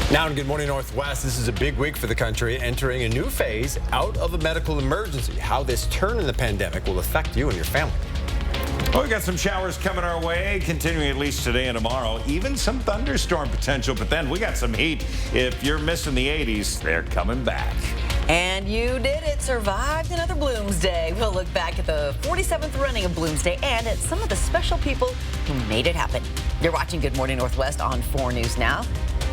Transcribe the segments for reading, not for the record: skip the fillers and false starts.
Now in Good Morning Northwest, this is a big week for the country, entering a new phase out of a medical emergency. How this turn in the pandemic will affect you and your family. Well, we got some showers coming our way, continuing at least today and tomorrow. Even some thunderstorm potential, but then we got some heat. If you're missing the 80s, they're coming back. And you did it, survived another Bloomsday. We'll look back at the 47th running of Bloomsday and at some of the special people who made it happen. You're watching Good Morning Northwest on 4 News Now.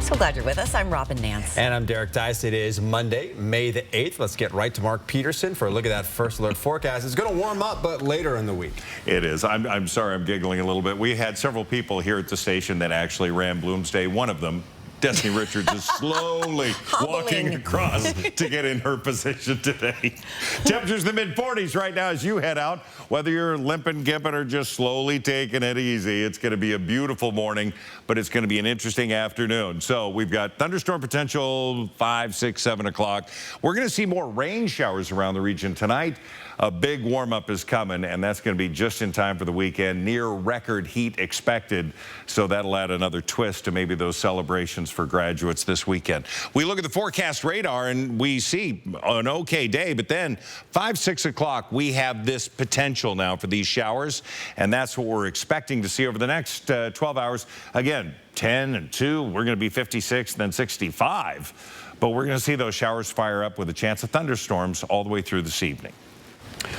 So glad you're with us. I'm Robin Nance. And I'm Derek Dice. It is Monday, May the 8th. Let's get right to Mark Peterson for a look at that first alert forecast. It's going to warm up, but later in the week. It is. I'm sorry I'm giggling a little bit. We had several people here at the station that actually ran Bloomsday. One of them, Destiny Richards, is slowly walking across to get in her position today. Temperatures in the mid-40s right now as you head out. Whether you're limping, gimping, or just slowly taking it easy, it's going to be a beautiful morning, but it's going to be an interesting afternoon. So we've got thunderstorm potential 5, 6, 7 o'clock. We're going to see more rain showers around the region tonight. A big warm-up is coming, and that's going to be just in time for the weekend. Near record heat expected, so that'll add another twist to maybe those celebrations for graduates this weekend. We look at the forecast radar, and we see an okay day, but then 5, 6 o'clock, we have this potential now for these showers, and that's what we're expecting to see over the next 12 hours. Again, 10 and 2, we're going to be 56, then 65, but we're going to see those showers fire up with a chance of thunderstorms all the way through this evening.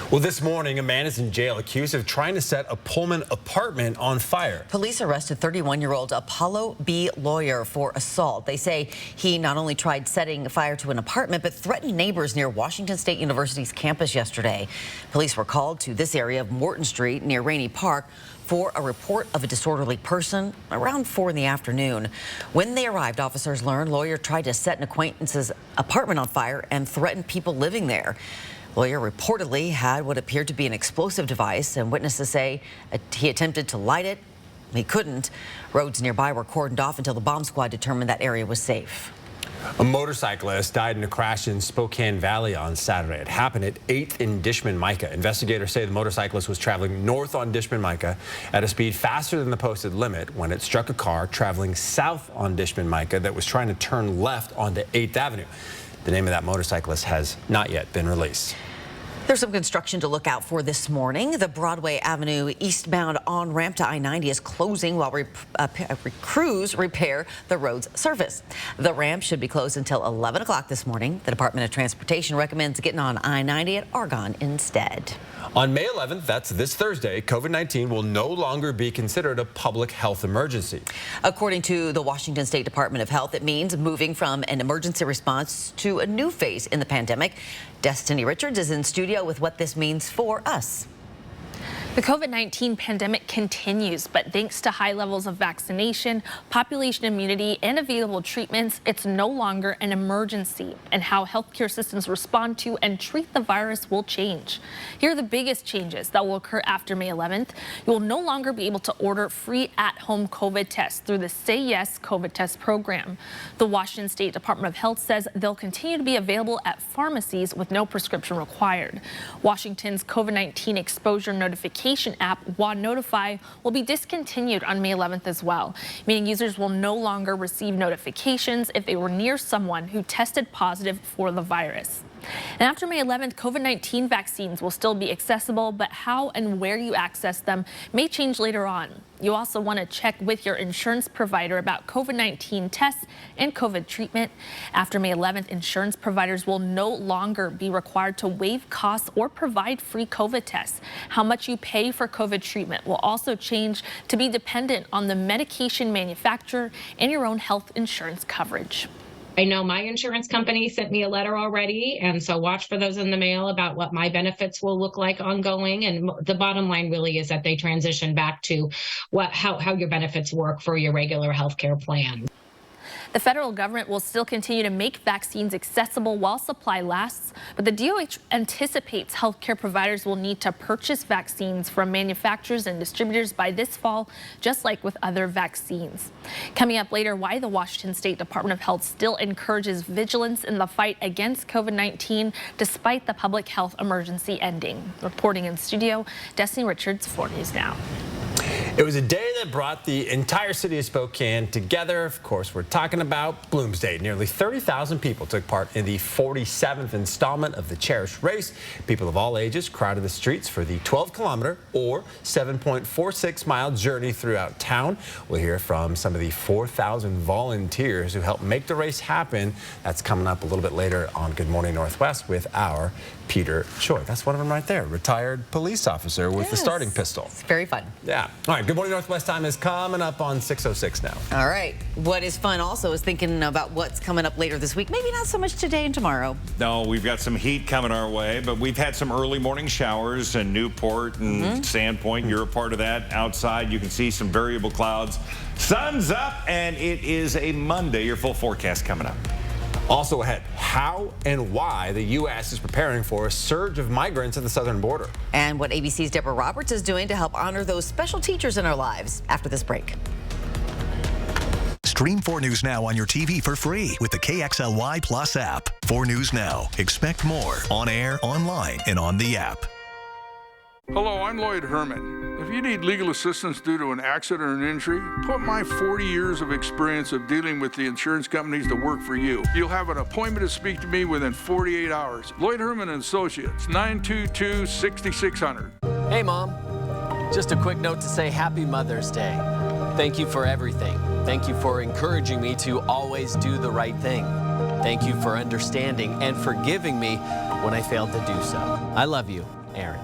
Well, this morning, a man is in jail accused of trying to set a Pullman apartment on fire. Police arrested 31-year-old Apollo B. Lawyer for assault. They say he not only tried setting fire to an apartment, but threatened neighbors near Washington State University's campus yesterday. Police were called to this area of Morton Street near Rainey Park for a report of a disorderly person around 4 in the afternoon. When they arrived, officers learned Lawyer tried to set an acquaintance's apartment on fire and threatened people living there. Lawyer reportedly had what appeared to be an explosive device, and witnesses say he attempted to light it. He couldn't. Roads nearby were cordoned off until the bomb squad determined that area was safe. A motorcyclist died in a crash in Spokane Valley on Saturday. It happened at 8th and Dishman-Mica. Investigators say the motorcyclist was traveling north on Dishman-Mica at a speed faster than the posted limit when it struck a car traveling south on Dishman-Mica that was trying to turn left onto 8th Avenue. The name of that motorcyclist has not yet been released. There's some construction to look out for this morning. The Broadway Avenue eastbound on-ramp to I-90 is closing while crews repair the road's surface. The ramp should be closed until 11 o'clock this morning. The Department of Transportation recommends getting on I-90 at Argonne instead. On May 11th, that's this Thursday, COVID-19 will no longer be considered a public health emergency. According to the Washington State Department of Health, it means moving from an emergency response to a new phase in the pandemic. Destiny Richards is in studio with what this means for us. The COVID-19 pandemic continues, but thanks to high levels of vaccination, population immunity, and available treatments, it's no longer an emergency. And how healthcare systems respond to and treat the virus will change. Here are the biggest changes that will occur after May 11th. You will no longer be able to order free at-home COVID tests through the Say Yes COVID test program. The Washington State Department of Health says they'll continue to be available at pharmacies with no prescription required. Washington's COVID-19 exposure notification app, WA Notify, will be discontinued on May 11th as well, meaning users will no longer receive notifications if they were near someone who tested positive for the virus. And after May 11th, COVID-19 vaccines will still be accessible, but how and where you access them may change later on. You also want to check with your insurance provider about COVID-19 tests and COVID treatment. After May 11th, insurance providers will no longer be required to waive costs or provide free COVID tests. How much you pay for COVID treatment will also change to be dependent on the medication manufacturer and your own health insurance coverage. I know my insurance company sent me a letter already, and so watch for those in the mail about what my benefits will look like ongoing. And the bottom line really is that they transition back to how your benefits work for your regular healthcare plan. The federal government will still continue to make vaccines accessible while supply lasts, but the DOH anticipates healthcare providers will need to purchase vaccines from manufacturers and distributors by this fall, just like with other vaccines. Coming up later, why the Washington State Department of Health still encourages vigilance in the fight against COVID-19 despite the public health emergency ending. Reporting in studio, Destiny Richards, 4 News Now. It was a day that brought the entire city of Spokane together. Of course, we're talking about Bloomsday. Nearly 30,000 people took part in the 47th installment of the Cherish Race. People of all ages crowded the streets for the 12-kilometer or 7.46-mile journey throughout town. We'll hear from some of the 4,000 volunteers who helped make the race happen. That's coming up a little bit later on Good Morning Northwest with our Peter Choi. That's one of them right there, retired police officer with the starting pistol. It's very fun. Yeah. All right, Good Morning Northwest time is coming up on 6:06 now. All right. What is fun also is thinking about what's coming up later this week. Maybe not so much today and tomorrow. No, we've got some heat coming our way, but we've had some early morning showers in Newport and Sandpoint. You're a part of that. Outside, you can see some variable clouds. Sun's up, and it is a Monday. Your full forecast coming up. Also ahead, how and why the U.S. is preparing for a surge of migrants at the southern border. And what ABC's Deborah Roberts is doing to help honor those special teachers in our lives after this break. Stream 4 News Now on your TV for free with the KXLY Plus app. 4 News Now. Expect more on air, online, and on the app. Hello, I'm Lloyd Herman. If you need legal assistance due to an accident or an injury, put my 40 years of experience of dealing with the insurance companies to work for you. You'll have an appointment to speak to me within 48 hours. Lloyd Herman and Associates, 922-6600. Hey, Mom. Just a quick note to say Happy Mother's Day. Thank you for everything. Thank you for encouraging me to always do the right thing. Thank you for understanding and forgiving me when I failed to do so. I love you, Aaron.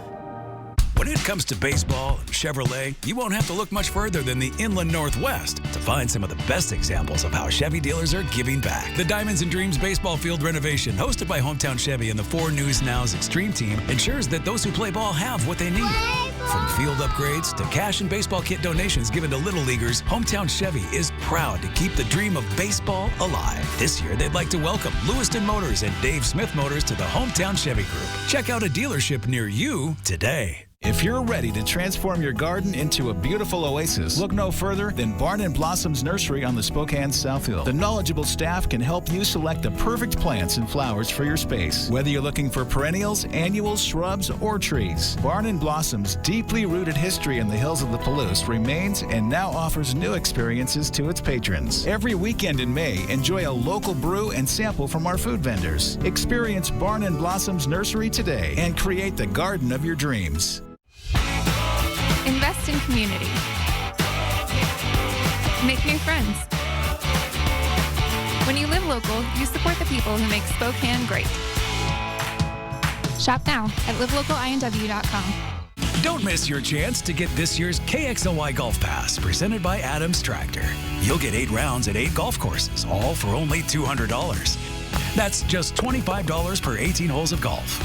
When it comes to baseball and Chevrolet, you won't have to look much further than the Inland Northwest to find some of the best examples of how Chevy dealers are giving back. The Diamonds and Dreams baseball field renovation, hosted by Hometown Chevy and the 4 News Now's Extreme team, ensures that those who play ball have what they need. From field upgrades to cash and baseball kit donations given to Little Leaguers, Hometown Chevy is proud to keep the dream of baseball alive. This year, they'd like to welcome Lewiston Motors and Dave Smith Motors to the Hometown Chevy Group. Check out a dealership near you today. If you're ready to transform your garden into a beautiful oasis, look no further than Barn & Blossom's Nursery on the Spokane South Hill. The knowledgeable staff can help you select the perfect plants and flowers for your space. Whether you're looking for perennials, annuals, shrubs, or trees, Barn & Blossom's deeply rooted history in the hills of the Palouse remains and now offers new experiences to its patrons. Every weekend in May, enjoy a local brew and sample from our food vendors. Experience Barn & Blossom's Nursery today and create the garden of your dreams. Invest in community. Make new friends. When you live local, you support the people who make Spokane great. Shop now at livelocalinw.com. Don't miss your chance to get this year's KXLY Golf Pass, presented by Adams Tractor. You'll get 8 rounds at 8 golf courses, all for only $200. That's just $25 per 18 holes of golf.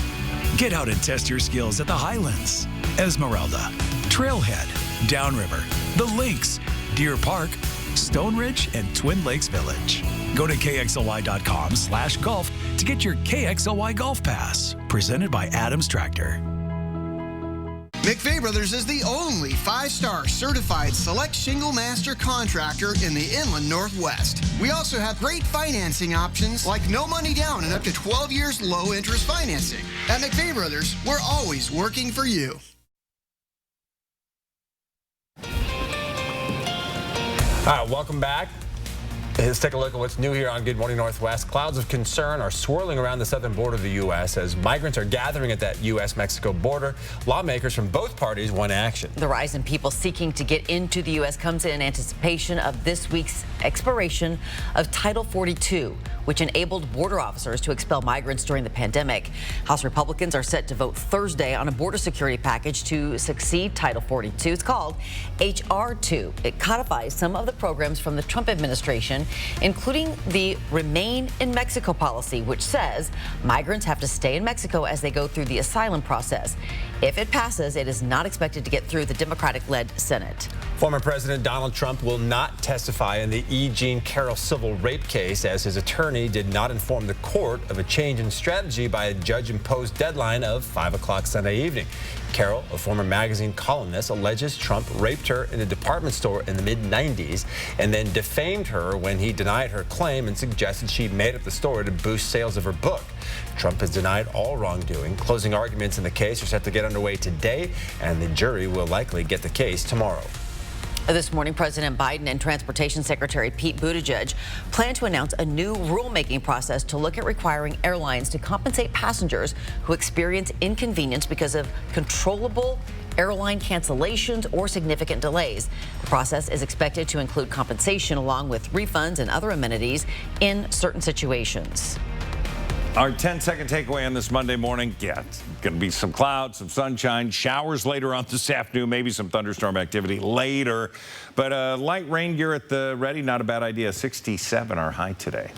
Get out and test your skills at the Highlands, Esmeralda, Trailhead, Downriver, The Links, Deer Park, Stone Ridge, and Twin Lakes Village. Go to KXLY.com/golf to get your KXLY Golf Pass, presented by Adams Tractor. McVeigh Brothers is the only 5-star certified select shingle master contractor in the Inland Northwest. We also have great financing options like no money down and up to 12 years low interest financing. At McVeigh Brothers, we're always working for you. All right, welcome back. Let's take a look at what's new here on Good Morning Northwest. Clouds of concern are swirling around the southern border of the U.S. as migrants are gathering at that U.S.-Mexico border. Lawmakers from both parties want action. The rise in people seeking to get into the U.S. comes in anticipation of this week's expiration of Title 42, which enabled border officers to expel migrants during the pandemic. House Republicans are set to vote Thursday on a border security package to succeed Title 42. It's called H.R. 2. It codifies some of the programs from the Trump administration, including the Remain in Mexico policy, which says migrants have to stay in Mexico as they go through the asylum process. If it passes, it is not expected to get through the Democratic-led Senate. Former President Donald Trump will not testify in the E. Jean Carroll civil rape case as his attorney did not inform the court of a change in strategy by a judge-imposed deadline of 5 o'clock Sunday evening. Carroll, a former magazine columnist, alleges Trump raped her in a department store in the mid-90s and then defamed her when he denied her claim and suggested she made up the story to boost sales of her book. Trump has denied all wrongdoing. Closing arguments in the case are set to get underway today, and the jury will likely get the case tomorrow. This morning, President Biden and Transportation Secretary Pete Buttigieg plan to announce a new rulemaking process to look at requiring airlines to compensate passengers who experience inconvenience because of controllable airline cancellations or significant delays. The process is expected to include compensation along with refunds and other amenities in certain situations. Our 10-second takeaway on this Monday morning, yeah, it's going to be some clouds, some sunshine, showers later on this afternoon, maybe some thunderstorm activity later. But light rain gear at the ready, not a bad idea. 67 our high today.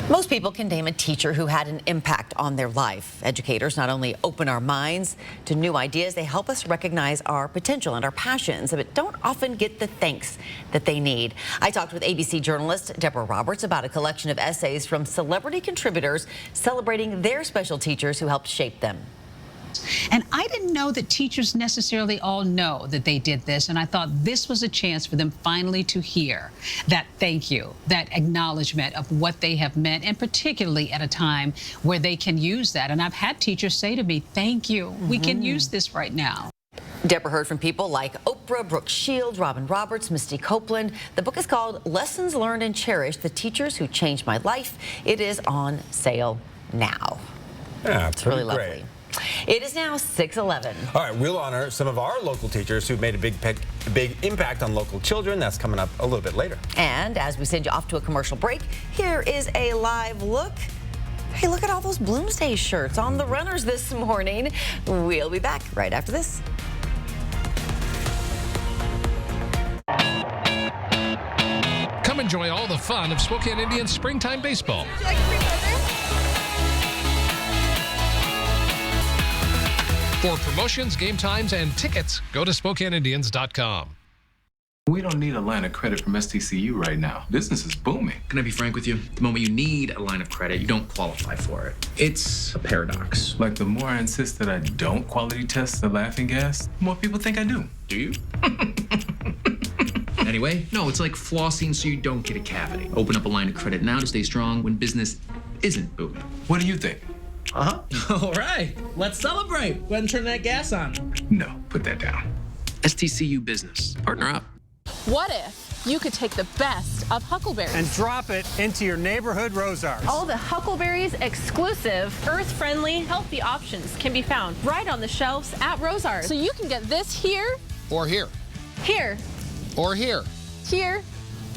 Most people can name a teacher who had an impact on their life. Educators not only open our minds to new ideas, they help us recognize our potential and our passions, but don't often get the thanks that they need. I talked with ABC journalist Deborah Roberts about a collection of essays from celebrity contributors celebrating their special teachers who helped shape them. And I didn't know that teachers necessarily all know that they did this, and I thought this was a chance for them finally to hear that thank you, that acknowledgement of what they have meant, and particularly at a time where they can use that. And I've had teachers say to me, thank you, we can use this right now. Deborah heard from people like Oprah, Brooke Shields, Robin Roberts, Misty Copeland. The book is called Lessons Learned and Cherished, The Teachers Who Changed My Life. It is on sale now. Yeah, it's really lovely. great. It is now 6:11. All right, we'll honor some of our local teachers who've made a big impact on local children. That's coming up a little bit later. And as we send you off to a commercial break, here is a live look. Hey, look at all those Bloomsday shirts on the runners this morning. We'll be back right after this. Come enjoy all the fun of Spokane Indians springtime baseball. For promotions, game times, and tickets, go to SpokaneIndians.com. We don't need a line of credit from STCU right now. Business is booming. Can I be frank with you? The moment you need a line of credit, you don't qualify for it. It's a paradox. Like the more I insist that I don't quality test the laughing gas, the more people think I do. Do you? Anyway, no, it's like flossing so you don't get a cavity. Open up a line of credit now to stay strong when business isn't booming. What do you think? All right, let's celebrate. Go ahead and turn that gas on. No, put that down. STCU Business. Partner up. What if you could take the best of Huckleberries and drop it into your neighborhood Rosars? All the Huckleberries exclusive, earth-friendly, healthy options can be found right on the shelves at Rosars. So you can get this here, or here, here, or here, here,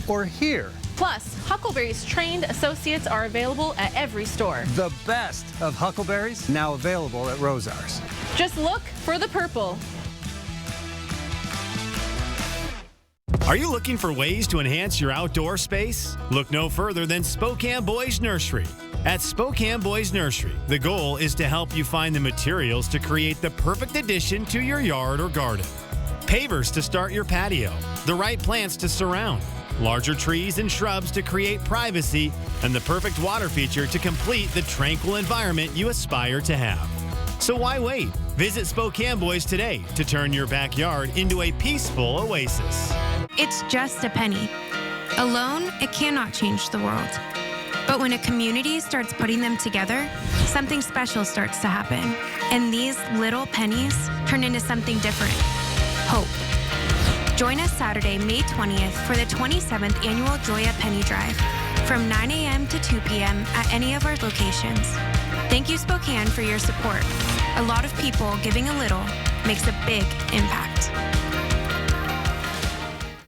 or here. Plus, Huckleberries trained associates are available at every store. The best of Huckleberries now available at Rosars. Just look for the purple. Are you looking for ways to enhance your outdoor space? Look no further than Spokane Boys Nursery. At Spokane Boys Nursery, the goal is to help you find the materials to create the perfect addition to your yard or garden. Pavers to start your patio, the right plants to surround, larger trees and shrubs to create privacy, and the perfect water feature to complete the tranquil environment you aspire to have. So why wait? Visit Spokane Boys today to turn your backyard into a peaceful oasis. It's just a penny. Alone, it cannot change the world. But when a community starts putting them together, something special starts to happen. And these little pennies turn into something different. Hope. Join us Saturday, May 20th for the 27th Annual Joya Penny Drive from 9 a.m. to 2 p.m. at any of our locations. Thank you, Spokane, for your support. A lot of people giving a little makes a big impact.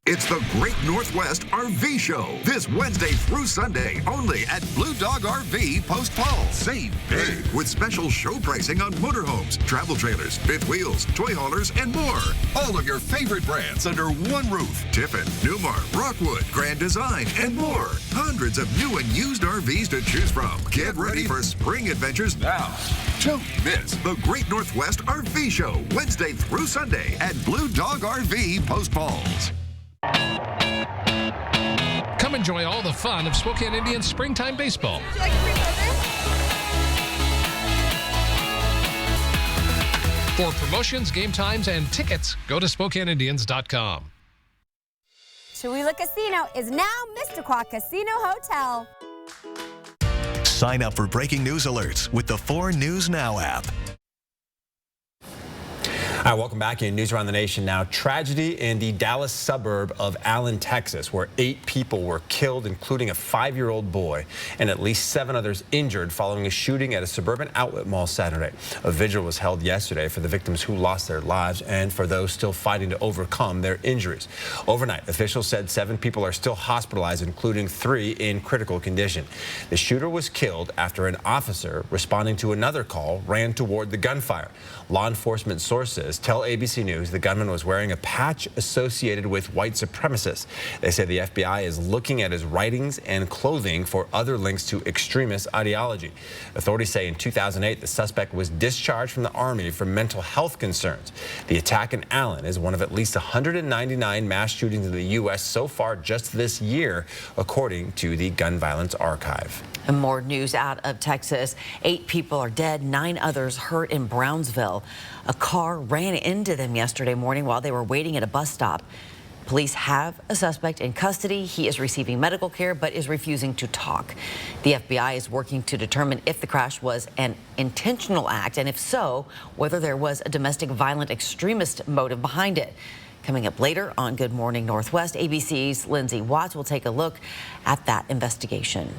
It's the Great Northwest RV Show this Wednesday through Sunday only at Blue Dog RV Post Falls. Save big with special show pricing on motorhomes, travel trailers, fifth wheels, toy haulers, and more. All of your favorite brands under one roof. Tiffin, Newmar, Rockwood, Grand Design, and more. Hundreds of new and used RVs to choose from. Get ready for spring adventures now. Don't miss the Great Northwest RV Show Wednesday through Sunday at Blue Dog RV Post Falls. Come enjoy all the fun of Spokane Indians springtime baseball. For promotions, game times, and tickets, go to SpokaneIndians.com. Chewila Casino is now Mr. Casino Hotel. Sign up for breaking news alerts with the 4 News Now app. All right, welcome back in News Around the Nation now. Tragedy in the Dallas suburb of Allen, Texas, where 8 people were killed, including a 5-year-old boy, and at least 7 others injured following a shooting at a suburban outlet mall Saturday. A vigil was held yesterday for the victims who lost their lives and for those still fighting to overcome their injuries. Overnight, officials said 7 people are still hospitalized, including 3 in critical condition. The shooter was killed after an officer responding to another call ran toward the gunfire. Law enforcement sources tell ABC News the gunman was wearing a patch associated with white supremacists. They say the FBI is looking at his writings and clothing for other links to extremist ideology. Authorities say in 2008, the suspect was discharged from the Army for mental health concerns. The attack in Allen is one of at least 199 mass shootings in the U.S. so far just this year, according to the Gun Violence Archive. And more news out of Texas. 8 people are dead, 9 others hurt in Brownsville. A car ran into them yesterday morning while they were waiting at a bus stop. Police have a suspect in custody. He is receiving medical care but is refusing to talk. The FBI is working to determine if the crash was an intentional act, and if so, whether there was a domestic violent extremist motive behind it. Coming up later on Good Morning Northwest, ABC's Lindsay Watts will take a look at that investigation.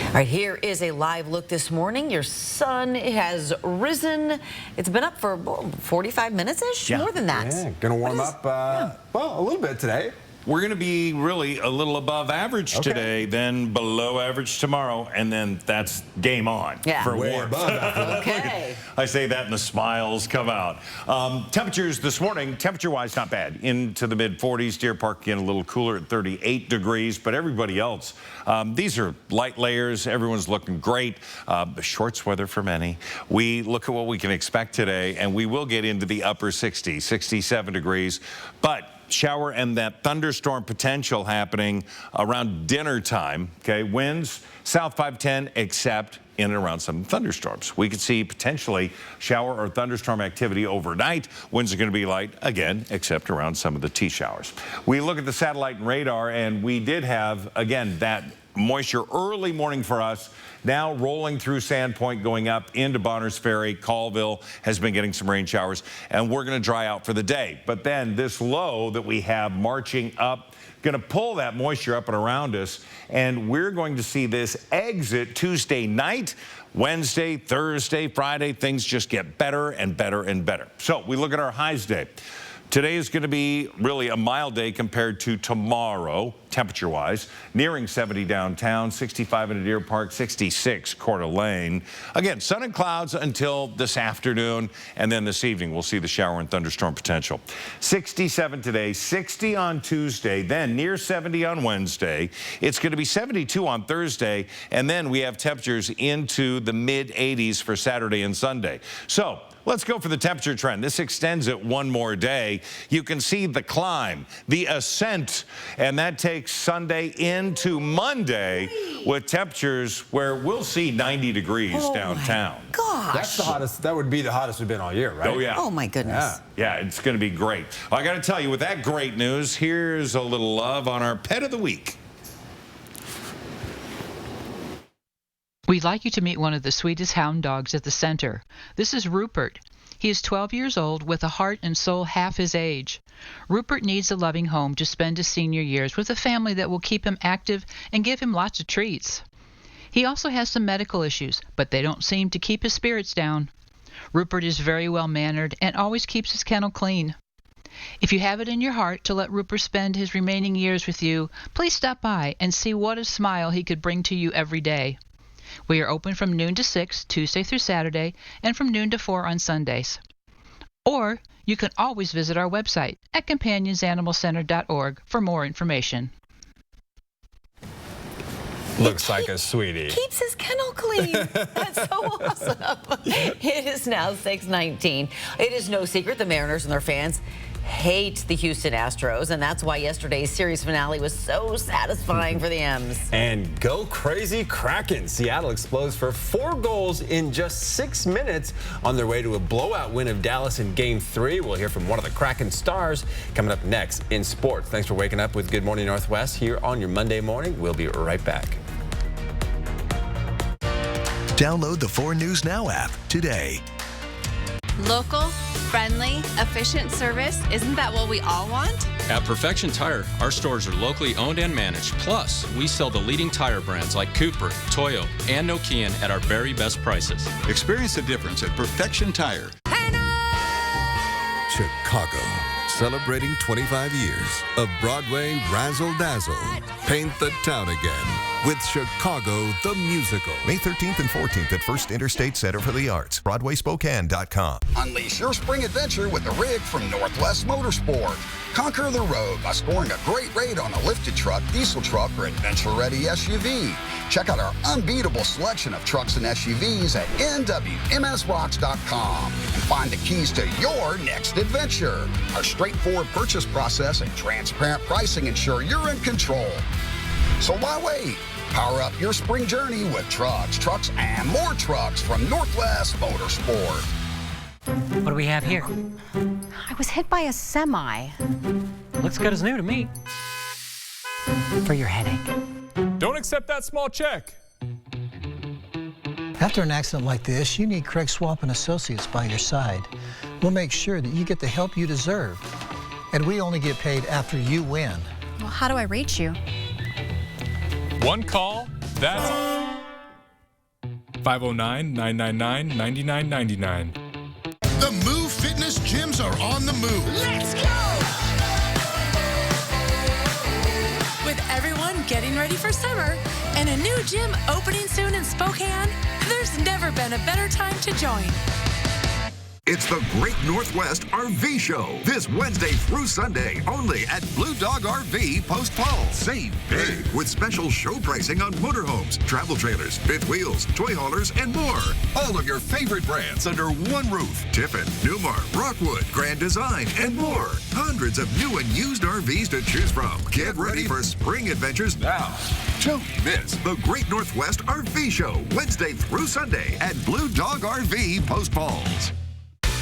All right, here is a live look this morning. Your sun has risen. It's been up for 45 minutes-ish, more than that. Yeah, going to warm up, well, a little bit today. We're going to be really a little above average today, then below average tomorrow, and then that's game on for warmth. Okay. I say that and the smiles come out. Temperatures this morning, temperature-wise, not bad. Into the mid-40s. Deer Park again a little cooler at 38 degrees, but everybody else, these are light layers. Everyone's looking great. Shorts weather for many. We look at what we can expect today, and we will get into the upper 60s, 67 degrees, but shower and that thunderstorm potential happening around dinner time. Okay, winds south 5-10, except in and around some thunderstorms. We could see potentially shower or thunderstorm activity overnight. Winds are going to be light again, except around some of the T-showers. We look at the satellite and radar, and we did have, again, that moisture early morning for us. Now rolling through Sandpoint, going up into Bonners Ferry. Colville has been getting some rain showers, and we're going to dry out for the day. But then this low that we have marching up, going to pull that moisture up and around us, and we're going to see this exit Tuesday night. Wednesday, Thursday, Friday, things just get better and better and better. So we look at our highs day. Today is going to be really a mild day compared to tomorrow, temperature-wise. Nearing 70 downtown, 65 in Deer Park, 66 Coeur d'Alene. Again, sun and clouds until this afternoon, and then this evening we'll see the shower and thunderstorm potential. 67 today, 60 on Tuesday, then near 70 on Wednesday. It's going to be 72 on Thursday, and then we have temperatures into the mid-80s for Saturday and Sunday. So let's go for the temperature trend. This extends it one more day. You can see the climb, the ascent, and that takes Sunday into Monday with temperatures where we'll see 90 degrees downtown. Gosh. That's the hottest. That would be the hottest we've been all year, right? Oh, yeah. Oh, my goodness. Yeah, it's going to be great. I got to tell you, with that great news, here's a little love on our Pet of the Week. We'd like you to meet one of the sweetest hound dogs at the center. This is Rupert. He is 12 years old with a heart and soul half his age. Rupert needs a loving home to spend his senior years with a family that will keep him active and give him lots of treats. He also has some medical issues, but they don't seem to keep his spirits down. Rupert is very well-mannered and always keeps his kennel clean. If you have it in your heart to let Rupert spend his remaining years with you, please stop by and see what a smile he could bring to you every day. We are open from noon to 6, Tuesday through Saturday, and from noon to 4 on Sundays. Or you can always visit our website at companionsanimalcenter.org for more information. Looks like a sweetie. Keeps his kennel clean. That's so awesome. It is now 6:19. It is no secret the Mariners and their fans hate the Houston Astros, and that's why yesterday's series finale was so satisfying for the M's. And go crazy Kraken. Seattle explodes for 4 goals in just 6 minutes on their way to a blowout win of Dallas in Game 3. We'll hear from one of the Kraken stars coming up next in sports. Thanks for waking up with Good Morning Northwest here on your Monday morning. We'll be right back. Download the 4 News Now app today. Local, friendly, efficient service. Isn't that what we all want? At Perfection Tire, our stores are locally owned and managed. Plus, we sell the leading tire brands like Cooper, Toyo, and Nokian at our very best prices. Experience the difference at Perfection Tire. Chicago, celebrating 25 years of Broadway Razzle Dazzle. Paint the town again with Chicago the Musical. May 13th and 14th at First Interstate Center for the Arts. BroadwaySpokane.com. Unleash your spring adventure with the rig from Northwest Motorsport. Conquer the road by scoring a great rate on a lifted truck, diesel truck, or adventure-ready SUV. Check out our unbeatable selection of trucks and SUVs at nwmsrocks.com and find the keys to your next adventure. Our straightforward purchase process and transparent pricing ensure you're in control. So why wait? Power up your spring journey with trucks, and more trucks from Northwest Motorsport. What do we have here? I was hit by a semi. Looks good as new to me. For your headache. Don't accept that small check. After an accident like this, you need Craig Swamp and Associates by your side. We'll make sure that you get the help you deserve. And we only get paid after you win. Well, how do I reach you? One call, that's 509-999-9999. The Move Fitness gyms are on the move. Let's go! With everyone getting ready for summer and a new gym opening soon in Spokane, there's never been a better time to join. It's the Great Northwest RV Show this Wednesday through Sunday only at Blue Dog RV Post Falls. Save big with special show pricing on motorhomes, travel trailers, fifth wheels, toy haulers, and more. All of your favorite brands under one roof. Tiffin, Newmar, Rockwood, Grand Design, and more. Hundreds of new and used RVs to choose from. Get ready for spring adventures now. Don't miss the Great Northwest RV Show Wednesday through Sunday at Blue Dog RV Post Falls.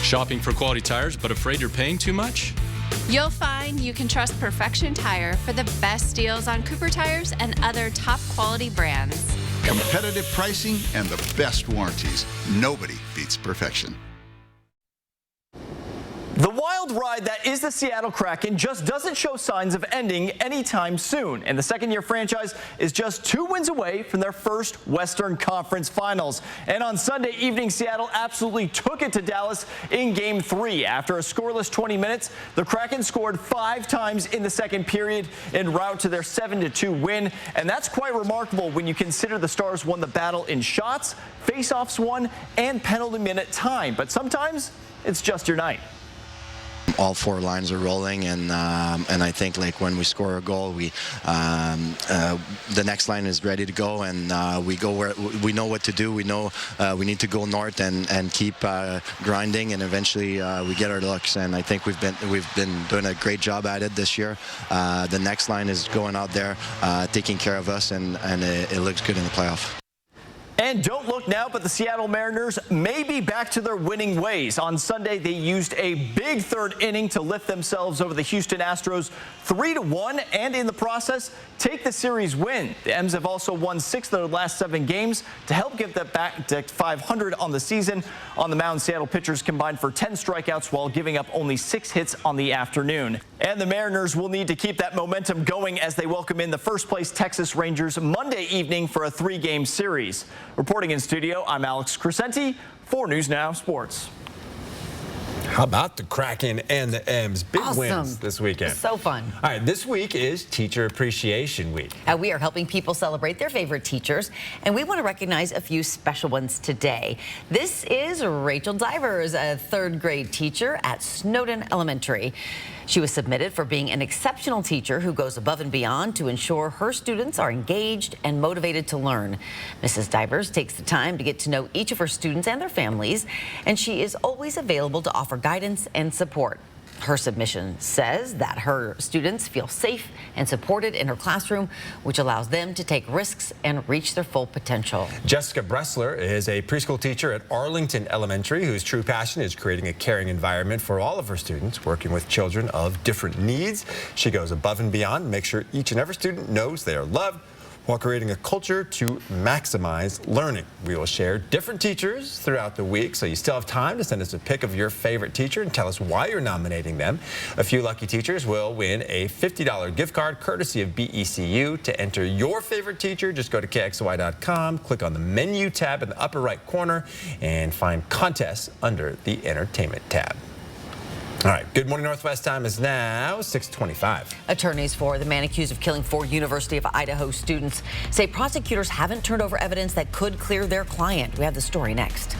Shopping for quality tires but afraid you're paying too much? You'll find you can trust Perfection Tire for the best deals on Cooper tires and other top quality brands. Competitive pricing and the best warranties. Nobody beats Perfection. The wild ride that is the Seattle Kraken just doesn't show signs of ending anytime soon. And the second-year franchise is just 2 wins away from their first Western Conference Finals. And on Sunday evening, Seattle absolutely took it to Dallas in Game 3. After a scoreless 20 minutes, the Kraken scored 5 times in the second period en route to their 7-2 win. And that's quite remarkable when you consider the Stars won the battle in shots, faceoffs won, and penalty minute time. But sometimes it's just your night. All 4 lines are rolling, and I think like when we score a goal, we the next line is ready to go, and we go where we know what to do. We know we need to go north and keep grinding, and eventually we get our looks. And I think we've been doing a great job at it this year. The next line is going out there, taking care of us, and it looks good in the playoff. And don't look now, but the Seattle Mariners may be back to their winning ways. On Sunday, they used a big third inning to lift themselves over the Houston Astros 3-1, and in the process, take the series win. The M's have also won 6 of their last 7 games to help get that back to 500 on the season. On the mound, Seattle pitchers combined for 10 strikeouts while giving up only 6 hits on the afternoon. And the Mariners will need to keep that momentum going as they welcome in the first-place Texas Rangers Monday evening for a 3-game series. Reporting in studio, I'm Alex Crescenti for News Now Sports. How about the Kraken and the M's? Big Awesome. wins this weekend. So fun. All right, this week is Teacher Appreciation Week. We are helping people celebrate their favorite teachers, and we want to recognize a few special ones today. This is Rachel Divers, a 3rd grade teacher at Snowden Elementary. She was submitted for being an exceptional teacher who goes above and beyond to ensure her students are engaged and motivated to learn. Mrs. Divers takes the time to get to know each of her students and their families, and she is always available to offer guidance and support. Her submission says that her students feel safe and supported in her classroom, which allows them to take risks and reach their full potential. Jessica Bressler is a preschool teacher at Arlington Elementary whose true passion is creating a caring environment for all of her students, working with children of different needs. She goes above and beyond to make sure each and every student knows they are loved, while creating a culture to maximize learning. We will share different teachers throughout the week, so you still have time to send us a pic of your favorite teacher and tell us why you're nominating them. A few lucky teachers will win a $50 gift card courtesy of BECU. To enter your favorite teacher, just go to KXLY.com, click on the menu tab in the upper right corner, and find contests under the entertainment tab. All right, Good Morning Northwest time is now 6:25. Attorneys for the man accused of killing 4 University of Idaho students say prosecutors haven't turned over evidence that could clear their client. We have the story next.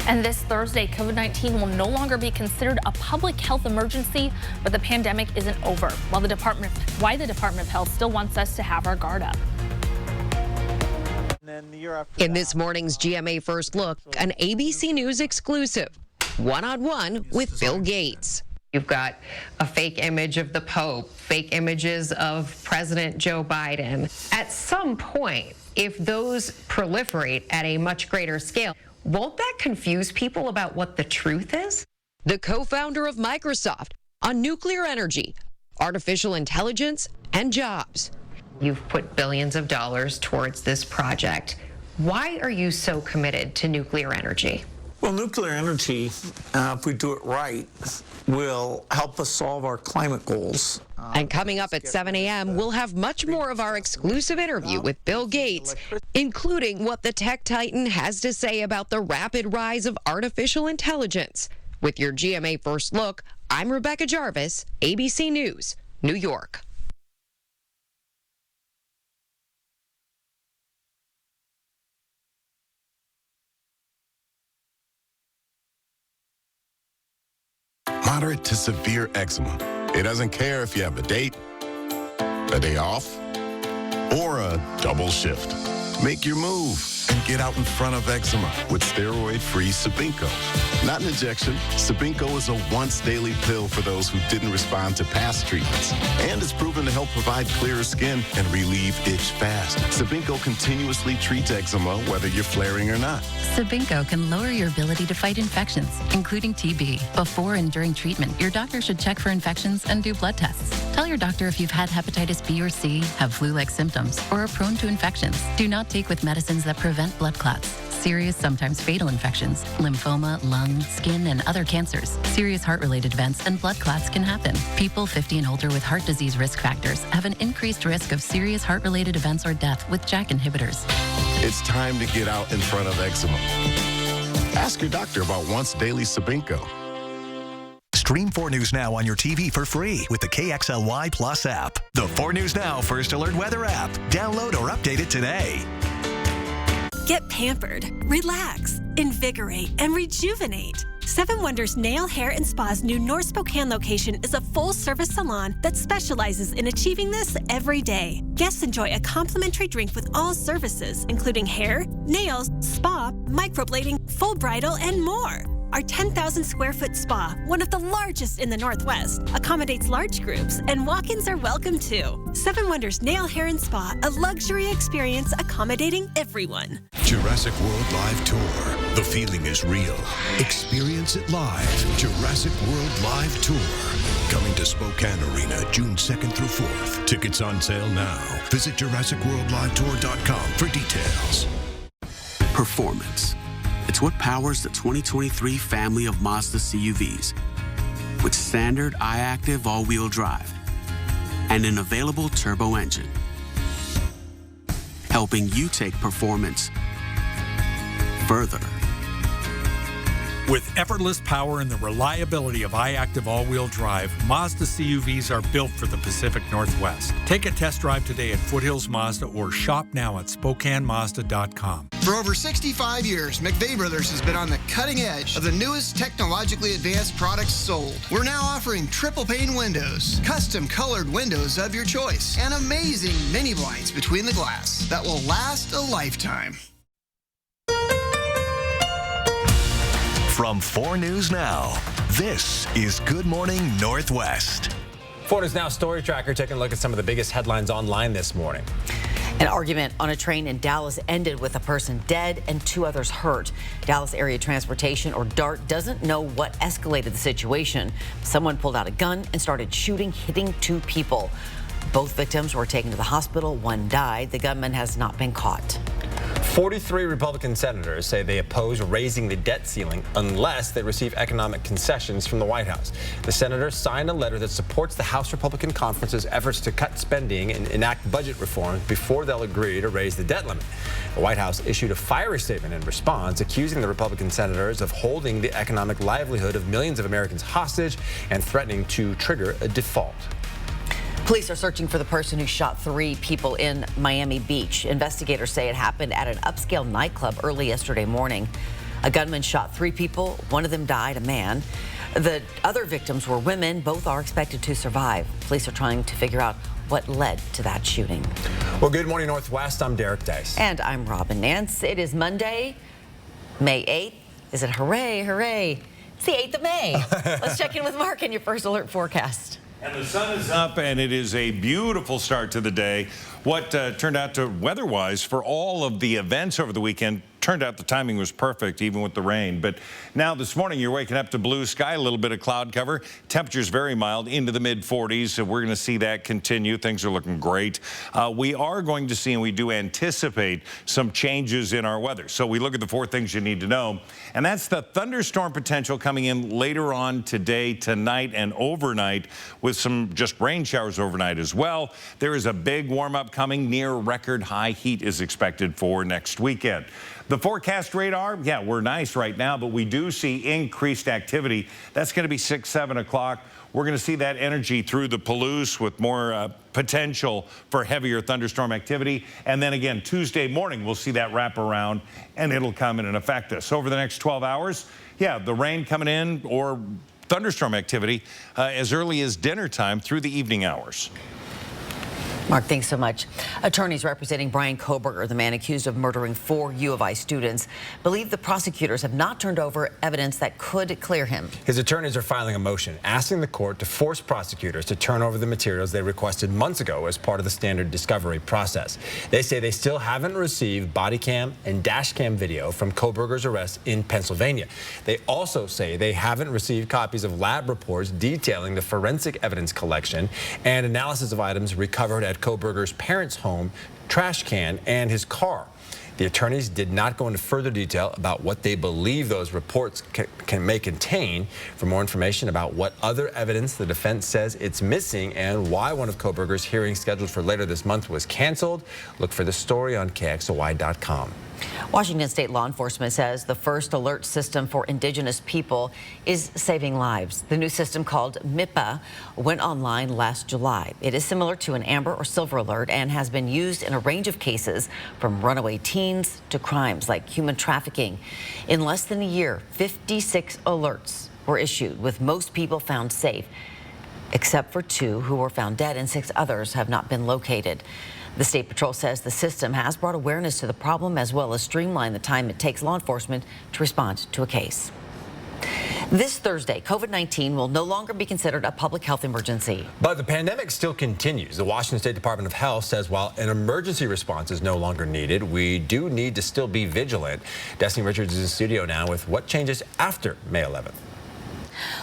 And this Thursday, COVID-19 will no longer be considered a public health emergency, but the pandemic isn't over. Why the Department of Health still wants us to have our guard up. In this morning's GMA First Look, an ABC News exclusive, one-on-one with Bill Gates. You've got a fake image of the Pope, fake images of President Joe Biden. At some point, if those proliferate at a much greater scale, won't that confuse people about what the truth is? The co-founder of Microsoft on nuclear energy, artificial intelligence, and jobs. You've put billions of dollars towards this project. Why are you so committed to nuclear energy? Well, nuclear energy, if we do it right, will help us solve our climate goals. And coming up at 7 a.m., we'll have much more of our exclusive interview with Bill Gates, including what the tech titan has to say about the rapid rise of artificial intelligence. With your GMA First Look, I'm Rebecca Jarvis, ABC News, New York. Moderate to severe eczema. It doesn't care if you have a date, a day off, or a double shift. Make your move and get out in front of eczema with steroid-free Sabinco. Not an injection, Sabinco is a once-daily pill for those who didn't respond to past treatments. And it's proven to help provide clearer skin and relieve itch fast. Sabinco continuously treats eczema whether you're flaring or not. Sabinco can lower your ability to fight infections, including TB. Before and during treatment, your doctor should check for infections and do blood tests. Tell your doctor if you've had hepatitis B or C, have flu-like symptoms, or are prone to infections. Do not take with medicines that prevent blood clots, serious, sometimes fatal infections, lymphoma, lung, skin, and other cancers. Serious heart-related events and blood clots can happen. People 50 and older with heart disease risk factors have an increased risk of serious heart-related events or death with JAK inhibitors. It's time to get out in front of eczema. Ask your doctor about once daily Sabinco. Stream 4 News Now on your TV for free with the KXLY Plus app. The 4 News Now First Alert Weather app. Download or update it today. Get pampered, relax, invigorate, and rejuvenate. 7 Wonders Nail, Hair, and Spa's new North Spokane location is a full-service salon that specializes in achieving this every day. Guests enjoy a complimentary drink with all services, including hair, nails, spa, microblading, full bridal, and more. Our 10,000 square foot spa, one of the largest in the Northwest, accommodates large groups, and walk-ins are welcome too. 7 Wonders Nail, Hair, and Spa, a luxury experience accommodating everyone. Jurassic World Live Tour. The feeling is real. Experience it live. Jurassic World Live Tour. Coming to Spokane Arena June 2nd through 4th. Tickets on sale now. Visit JurassicWorldLiveTour.com for details. Performance. It's what powers the 2023 family of Mazda CUVs. With standard iActive all-wheel drive and an available turbo engine. Helping you take performance further. With effortless power and the reliability of iActive all-wheel drive, Mazda CUVs are built for the Pacific Northwest. Take a test drive today at Foothills Mazda or shop now at SpokaneMazda.com. For over 65 years, McVeigh Brothers has been on the cutting edge of the newest technologically advanced products sold. We're now offering triple pane windows, custom colored windows of your choice, and amazing mini blinds between the glass that will last a lifetime. From 4 News Now, this is Good Morning Northwest. 4 News Now Story Tracker taking a look at some of the biggest headlines online this morning. An argument on a train in Dallas ended with a person dead and 2 others hurt. Dallas Area Transportation, or DART, doesn't know what escalated the situation. Someone pulled out a gun and started shooting, hitting 2 people. Both victims were taken to the hospital. One died. The gunman has not been caught. 43 Republican senators say they oppose raising the debt ceiling unless they receive economic concessions from the White House. The senators signed a letter that supports the House Republican Conference's efforts to cut spending and enact budget reforms before they'll agree to raise the debt limit. The White House issued a fiery statement in response, accusing the Republican senators of holding the economic livelihood of millions of Americans hostage and threatening to trigger a default. Police are searching for the person who shot 3 people in Miami Beach. Investigators say it happened at an upscale nightclub early yesterday morning. A gunman shot 3 people. One of them died, a man. The other victims were women. Both are expected to survive. Police are trying to figure out what led to that shooting. Well, good morning, Northwest. I'm Derek Dice. And I'm Robin Nance. It is Monday, May 8th. Is it hooray, hooray? It's the 8th of May. Let's check in with Mark and your first alert forecast. And the sun is up, and it is a beautiful start to the day. What turned out to, weather-wise, for all of the events over the weekend, turned out the timing was perfect, even with the rain. But now this morning, you're waking up to blue sky, a little bit of cloud cover. Temperatures very mild, into the mid-40s. So we're going to see that continue. Things are looking great. We are going to see, and we do anticipate, some changes in our weather. So we look at the 4 things you need to know. And that's the thunderstorm potential coming in later on today, tonight, and overnight, with some just rain showers overnight as well. There is a big warm-up coming. Near record high heat is expected for next weekend. The forecast radar, yeah, we're nice right now, but we do see increased activity. That's going to be 6, 7 o'clock. We're going to see that energy through the Palouse with more potential for heavier thunderstorm activity. And then again, Tuesday morning, we'll see that wrap around and it'll come in and affect us. Over the next 12 hours, yeah, the rain coming in or thunderstorm activity as early as dinner time through the evening hours. Mark, thanks so much. Attorneys representing Bryan Kohberger, the man accused of murdering 4 U of I students, believe the prosecutors have not turned over evidence that could clear him. His attorneys are filing a motion asking the court to force prosecutors to turn over the materials they requested months ago as part of the standard discovery process. They say they still haven't received body cam and dash cam video from Kohberger's arrest in Pennsylvania. They also say they haven't received copies of lab reports detailing the forensic evidence collection and analysis of items recovered at Kohberger's parents' home, trash can, and his car. The attorneys did not go into further detail about what they believe those reports may contain. For more information about what other evidence the defense says it's missing and why one of Kohberger's hearings scheduled for later this month was canceled, look for the story on KXLY.com. Washington State law enforcement says the first alert system for indigenous people is saving lives. The new system, called MIPA, went online last July. It is similar to an Amber or Silver Alert and has been used in a range of cases, from runaway teens to crimes like human trafficking. In less than a year, 56 alerts were issued, with most people found safe, except for 2 who were found dead, and 6 others have not been located. The State Patrol says the system has brought awareness to the problem, as well as streamlined the time it takes law enforcement to respond to a case. This Thursday, COVID-19 will no longer be considered a public health emergency. But the pandemic still continues. The Washington State Department of Health says while an emergency response is no longer needed, we do need to still be vigilant. Destiny Richards is in studio now with what changes after May 11th.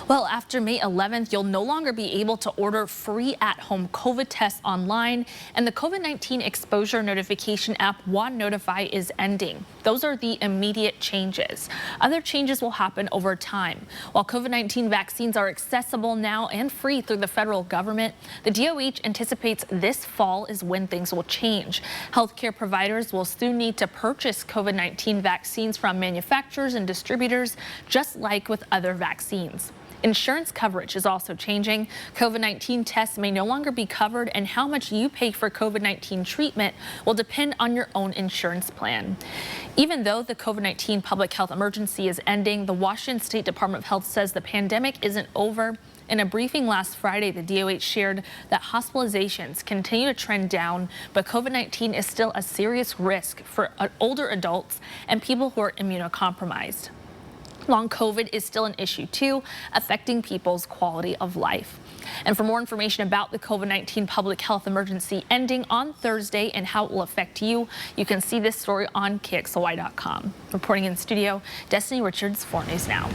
Well, after May 11th, you'll no longer be able to order free at-home COVID tests online, and the COVID-19 exposure notification app OneNotify is ending. Those are the immediate changes. Other changes will happen over time. While COVID-19 vaccines are accessible now and free through the federal government, the DOH anticipates this fall is when things will change. Healthcare providers will soon need to purchase COVID-19 vaccines from manufacturers and distributors, just like with other vaccines. Insurance coverage is also changing. COVID-19 tests may no longer be covered, and how much you pay for COVID-19 treatment will depend on your own insurance plan. Even though the COVID-19 public health emergency is ending, the Washington State Department of Health says the pandemic isn't over. In a briefing last Friday, the DOH shared that hospitalizations continue to trend down, but COVID-19 is still a serious risk for older adults and people who are immunocompromised. Long COVID is still an issue too, affecting people's quality of life. And for more information about the COVID-19 public health emergency ending on Thursday and how it will affect you, you can see this story on KXLY.com. Reporting in studio, Destiny Richards, 4 News Now.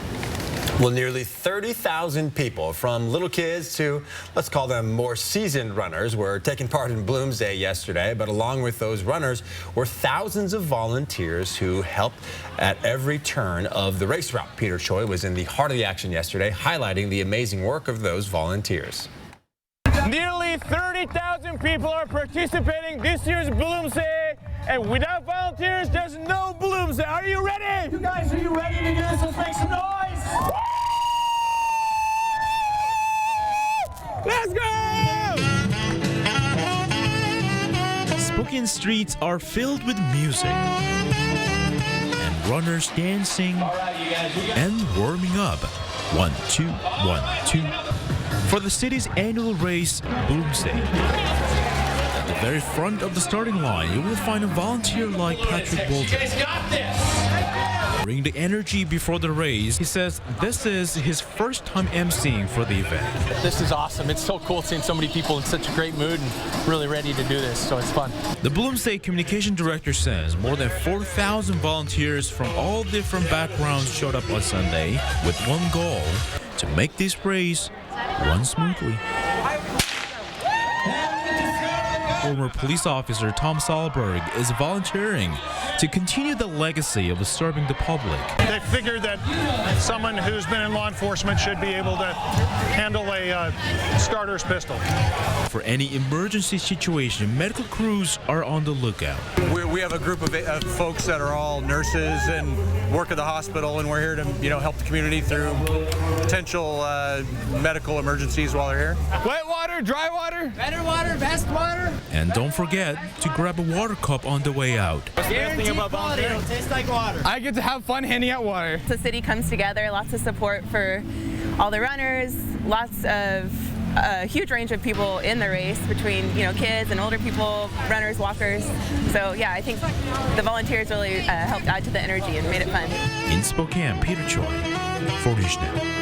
Well, nearly 30,000 people, from little kids to, let's call them more seasoned runners, were taking part in Bloomsday yesterday. But along with those runners were thousands of volunteers who helped at every turn of the race route. Peter Choi was in the heart of the action yesterday, highlighting the amazing work of those volunteers. Nearly 30,000 people are participating this year's Bloomsday, and without volunteers, there's no Bloomsday. Are you ready? You guys, are you ready to do this? Let's make some noise. Let's go! Spokane streets are filled with music and runners dancing and warming up. 1, 2, 1, 2. For the city's annual race, Bloomsday. At the very front of the starting line, you will find a volunteer like Patrick Bolton. Bring the energy before the race. He says this is his first time emceeing for the event. This is awesome. It's so cool seeing so many people in such a great mood and really ready to do this, so it's fun. The Bloomsday communication director says more than 4,000 volunteers from all different backgrounds showed up on Sunday with one goal: to make this race run smoothly. Former police officer Tom Sahlberg is volunteering to continue the legacy of serving the public. They figured that someone who's been in law enforcement should be able to handle a starter's pistol. For any emergency situation, medical crews are on the lookout. We have a group of folks that are all nurses and work at the hospital, and we're here to help the community through potential medical emergencies while they're here. Wet water, dry water, better water, best water. And don't forget to grab a water cup on the way out. Guaranteed quality, it'll taste like water. I get to have fun handing out water. The city comes together, lots of support for all the runners, lots of a huge range of people in the race between kids and older people, runners, walkers. So yeah, I think the volunteers really helped add to the energy and made it fun. In Spokane, Peter Choi, 4 News Now.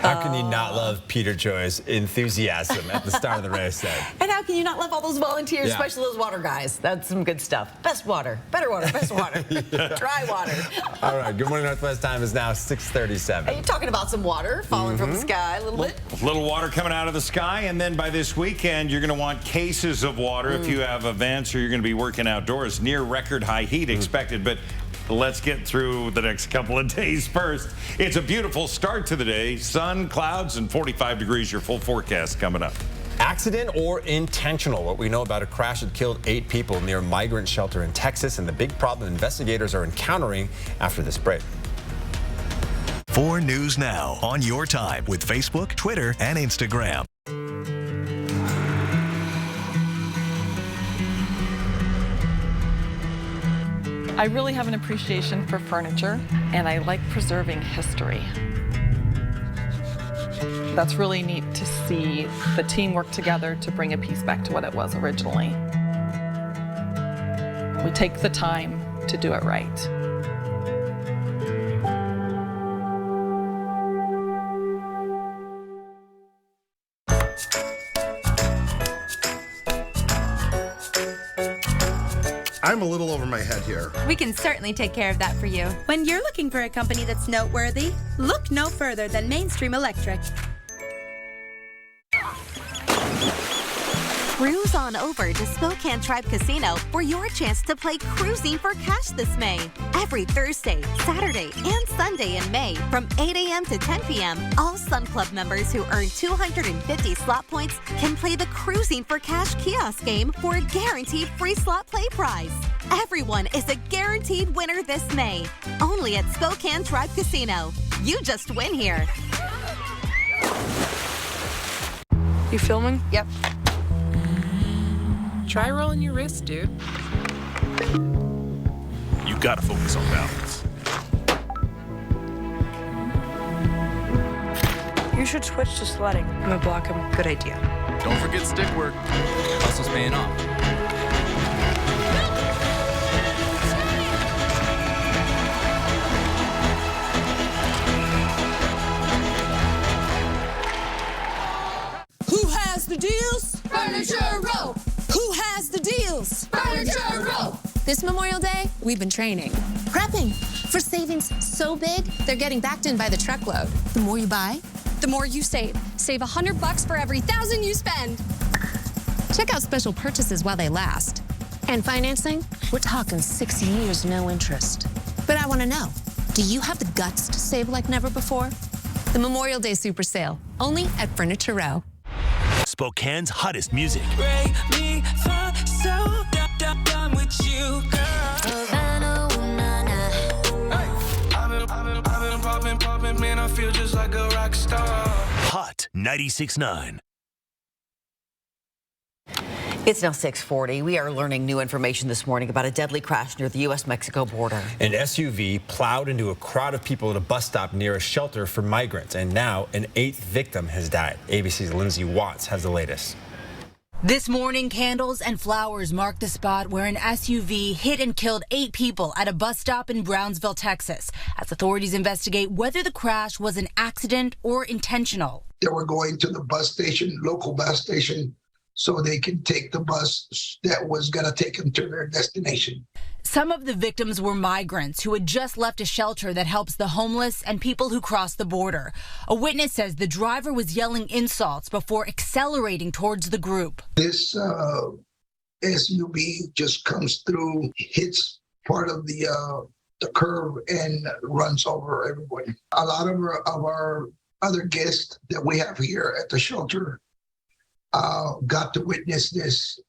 How can you not love Peter Choi's enthusiasm at the start of the race then? And how can you not love all those volunteers, Yeah. especially those water guys? That's some good stuff. Best water, better water, best water, dry water. All right, Good Morning Northwest time is now 6:37. Are you talking about some water falling from the sky a little bit? A little water coming out of the sky, and then by this weekend, you're going to want cases of water if you have events or you're going to be working outdoors. Near record high heat expected, but let's get through the next couple of days first. It's a beautiful start to the day. Sun, clouds, and 45 degrees. Your full forecast coming up. Accident or intentional? What we know about a crash that killed 8 people near a migrant shelter in Texas, and the big problem investigators are encountering after this break. 4 News Now on your time with Facebook, Twitter, and Instagram. I really have an appreciation for furniture, and I like preserving history. That's really neat to see the team work together to bring a piece back to what it was originally. We take the time to do it right. I'm a little over my head here. We can certainly take care of that for you. When you're looking for a company that's noteworthy, look no further than Mainstream Electric. Cruise on over to Spokane Tribe Casino for your chance to play Cruising for Cash this May. Every Thursday, Saturday, and Sunday in May from 8 a.m. to 10 p.m., all Sun Club members who earn 250 slot points can play the Cruising for Cash kiosk game for a guaranteed free slot play prize. Everyone is a guaranteed winner this May. Only at Spokane Tribe Casino. You just win here. You filming? Yep. Try rolling your wrist, dude. You gotta focus on balance. You should switch to sledding. I'm gonna block him. Good idea. Don't forget stick work. Hustle's paying off. Who has the deals? Furniture Row. Who has the deals? Furniture Row. This Memorial Day, we've been training, prepping, For savings so big, they're getting backed in by the truckload. The more you buy, the more you save. Save $100 for every 1,000 you spend. Check out special purchases while they last. And financing? We're talking 6 years, no interest. But I want to know, do you have the guts to save like never before? The Memorial Day Super Sale, only at Furniture Row. Spokane's hottest music. Break me for so done with you, girl. I've been popping, man, I feel just like a rock star. Hot 96.9. It's now 6:40. We are learning new information this morning about a deadly crash near the U.S.-Mexico border. An SUV plowed into a crowd of people at a bus stop near a shelter for migrants, and now an 8th victim has died. ABC's Lindsay Watts has the latest. This morning, candles and flowers mark the spot where an SUV hit and killed 8 people at a bus stop in Brownsville, Texas, as authorities investigate whether the crash was an accident or intentional. They were going to the bus station, local bus station, so they can take the bus that was going to take them to their destination. Some of the victims were migrants who had just left a shelter that helps the homeless and people who cross the border. A witness says the driver was yelling insults before accelerating towards the group. This SUV just comes through, hits part of the curve and runs over everyone. A lot of our other guests that we have here at the shelter got to witness this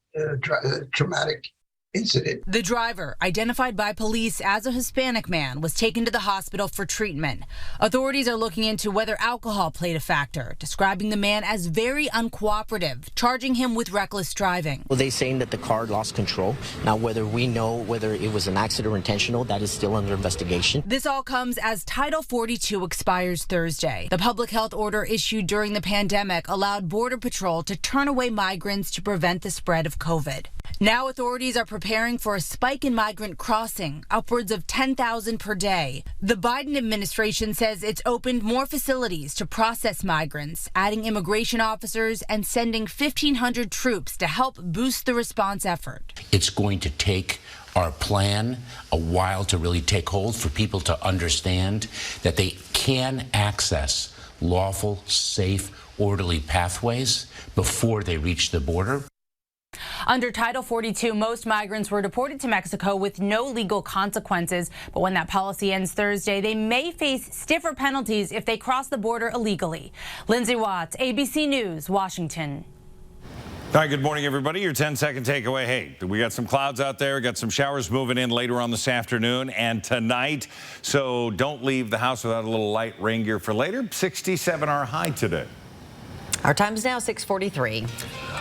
traumatic incident. The driver, identified by police as a Hispanic man, was taken to the hospital for treatment. Authorities are looking into whether alcohol played a factor, describing the man as very uncooperative, charging him with reckless driving. Well, they're saying that the car lost control. Now, whether we know whether it was an accident or intentional, that is still under investigation. This all comes as Title 42 expires Thursday. The public health order issued during the pandemic allowed Border Patrol to turn away migrants to prevent the spread of COVID. Now authorities are preparing for a spike in migrant crossing, upwards of 10,000 per day. The Biden administration says it's opened more facilities to process migrants, adding immigration officers and sending 1,500 troops to help boost the response effort. It's going to take our plan a while to really take hold for people to understand that they can access lawful, safe, orderly pathways before they reach the border. Under Title 42, most migrants were deported to Mexico with no legal consequences. But when that policy ends Thursday, they may face stiffer penalties if they cross the border illegally. Lindsay Watts, ABC News, Washington. All right, good morning, everybody. Your 10-second takeaway. Hey, we got some clouds out there. Got some showers moving in later on this afternoon and tonight. So don't leave the house without a little light rain gear for later. 67 our high today. Our time is now 6:43.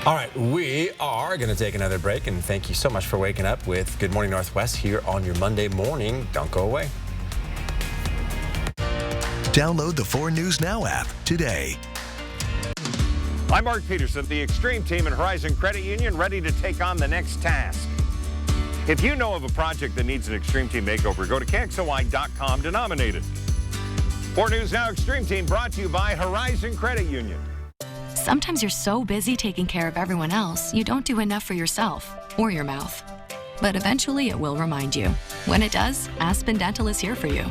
All right, we are going to take another break, and thank you so much for waking up with Good Morning Northwest here on your Monday morning. Don't go away. Download the 4 News Now app today. I'm Mark Peterson, the Extreme Team and Horizon Credit Union, ready to take on the next task. If you know of a project that needs an Extreme Team makeover, go to KXLY.com to nominate it. 4 News Now Extreme Team brought to you by Horizon Credit Union. Sometimes you're so busy taking care of everyone else, you don't do enough for yourself or your mouth. But eventually it will remind you. When it does, Aspen Dental is here for you.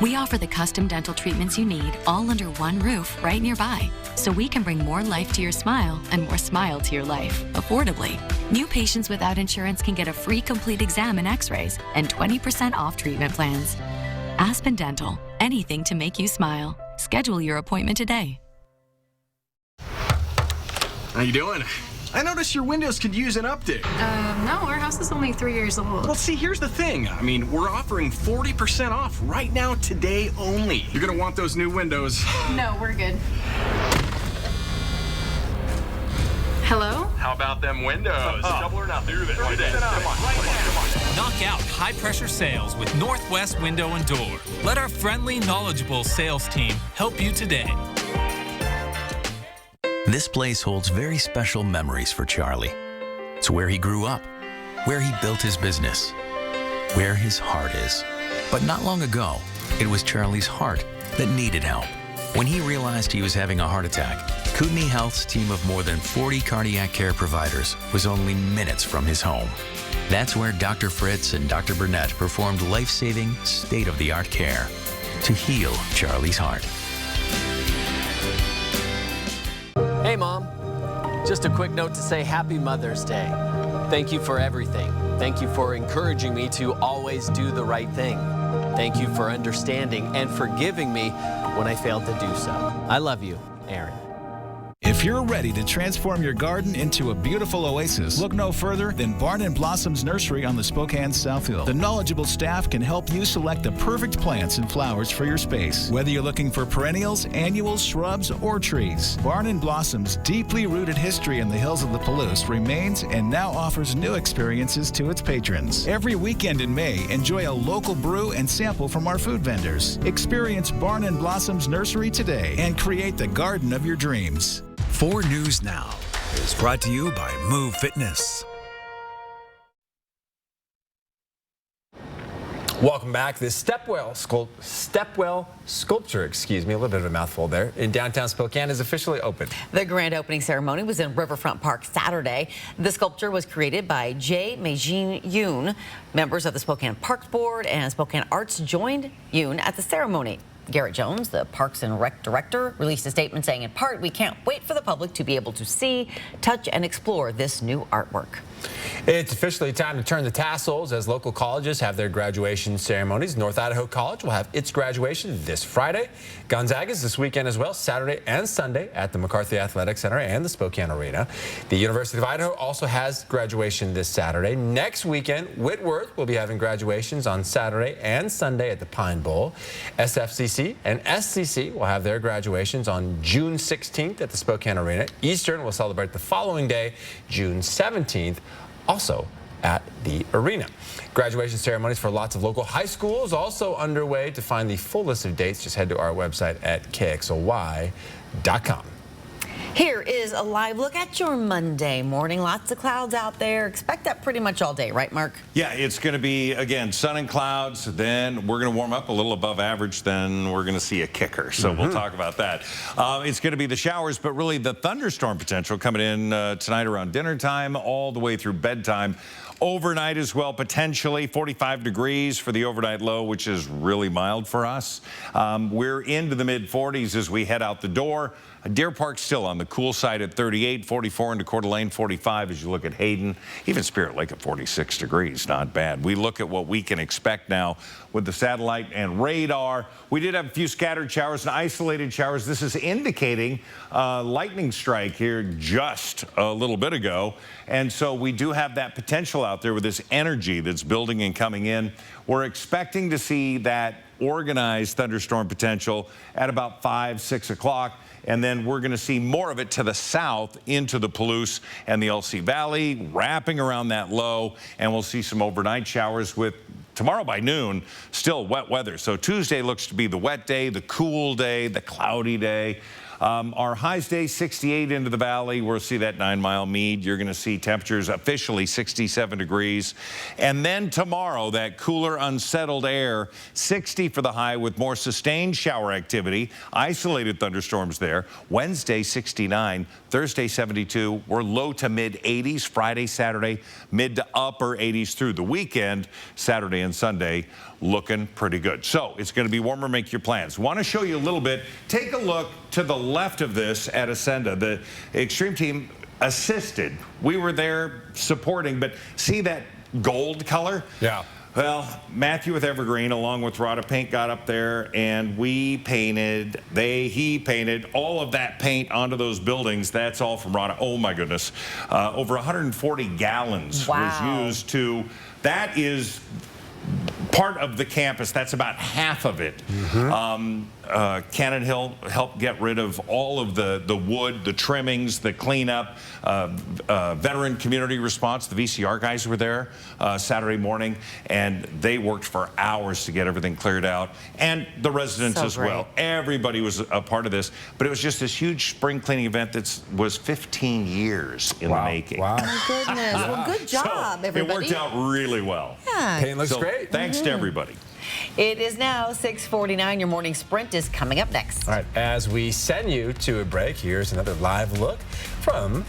We offer the custom dental treatments you need all under one roof right nearby, so we can bring more life to your smile and more smile to your life, affordably. New patients without insurance can get a free complete exam and x-rays and 20% off treatment plans. Aspen Dental, anything to make you smile. Schedule your appointment today. How you doing? I noticed your windows could use an update. No, our house is only 3 years old. Well, see, here's the thing. I mean, we're offering 40% off right now, today only. You're gonna want those new windows. No, we're good. Hello? How about them windows? Double or nothing. Do this. Come on. Knock out high-pressure sales with Northwest Window and Door. Let our friendly, knowledgeable sales team help you today. This place holds very special memories for Charlie. It's where he grew up, where he built his business, where his heart is. But not long ago, it was Charlie's heart that needed help. When he realized he was having a heart attack, Kootenai Health's team of more than 40 cardiac care providers was only minutes from his home. That's where Dr. Fritz and Dr. Burnett performed life-saving, state-of-the-art care to heal Charlie's heart. Hey, Mom. Just a quick note to say Happy Mother's Day. Thank you for everything. Thank you for encouraging me to always do the right thing. Thank you for understanding and forgiving me when I failed to do so. I love you, Aaron. If you're ready to transform your garden into a beautiful oasis, look no further than Barn & Blossom's Nursery on the Spokane South Hill. The knowledgeable staff can help you select the perfect plants and flowers for your space. Whether you're looking for perennials, annuals, shrubs, or trees, Barn & Blossom's deeply rooted history in the hills of the Palouse remains and now offers new experiences to its patrons. Every weekend in May, enjoy a local brew and sample from our food vendors. Experience Barn & Blossom's Nursery today and create the garden of your dreams. 4 News Now is brought to you by Move Fitness. Welcome back. This stepwell sculpture, a little bit of a mouthful there, in downtown Spokane is officially open. The grand opening ceremony was in Riverfront Park Saturday. The sculpture was created by Jae Mei-jin Yoon. Members of the Spokane Parks Board and Spokane Arts joined Yoon at the ceremony. Garrett Jones, the Parks and Rec director, released a statement saying, in part, we can't wait for the public to be able to see, touch, and explore this new artwork. It's officially time to turn the tassels as local colleges have their graduation ceremonies. North Idaho College will have its graduation this Friday. Gonzaga's this weekend as well, Saturday and Sunday at the McCarthy Athletic Center and the Spokane Arena. The University of Idaho also has graduation this Saturday. Next weekend, Whitworth will be having graduations on Saturday and Sunday at the Pine Bowl. SFCC and SCC will have their graduations on June 16th at the Spokane Arena. Eastern will celebrate the following day, June 17th. Also at the arena. Graduation ceremonies for lots of local high schools also underway. To find the full list of dates, just head to our website at KXLY.com. Here is a live look at your Monday morning. Lots of clouds out there. Expect that pretty much all day, right, Mark? Yeah, it's going to be, again, sun and clouds. Then we're going to warm up a little above average. Then we're going to see a kicker. So we'll talk about that. It's going to be the showers, but really the thunderstorm potential coming in tonight around dinner time all the way through bedtime. Overnight as well, potentially 45 degrees for the overnight low, which is really mild for us. We're into the mid-40s as we head out the door. Deer Park still on the cool side at 38, 44 into Coeur d'Alene, 45 as you look at Hayden. Even Spirit Lake at 46 degrees, not bad. We look at what we can expect now with the satellite and radar. We did have a few scattered showers and isolated showers. This is indicating lightning strike here just a little bit ago. And so we do have that potential out there with this energy that's building and coming in. We're expecting to see that organized thunderstorm potential at about 5, 6 o'clock. And then we're going to see more of it to the south into the Palouse and the LC Valley, wrapping around that low. And we'll see some overnight showers with tomorrow by noon, still wet weather. So Tuesday looks to be the wet day, the cool day, the cloudy day. Our highs day, 68 into the valley. We'll see that 9 Mile Mead. You're going to see temperatures officially 67 degrees. And then tomorrow, that cooler, unsettled air, 60 for the high with more sustained shower activity. Isolated thunderstorms there. Wednesday, 69. Thursday, 72. We're low to mid 80s. Friday, Saturday, mid to upper 80s through the weekend. Saturday and Sunday looking pretty good. So it's going to be warmer. Make your plans. Want to show you a little bit. Take a look to the left of this at Ascenda. The Extreme team assisted. We were there supporting, but see that gold color? Yeah. Well, Matthew with Evergreen, along with Rada Paint, got up there, and we painted, he painted all of that paint onto those buildings. That's all from Rada. Oh, my goodness. Over 140 gallons was used to, that is part of the campus. That's about half of it. Cannon Hill helped get rid of all of the wood, the trimmings, the cleanup. Veteran community response, the VCR guys were there Saturday morning, and they worked for hours to get everything cleared out. And the residents as well. Everybody was a part of this, but it was just this huge spring cleaning event that was 15 years in the making. Oh, my goodness. Well, good job, everybody. It worked out really well. Yeah. Paint looks great. Thanks to everybody. It is now 6:49. Your morning sprint is coming up next. All right, as we send you to a break, here's another live look from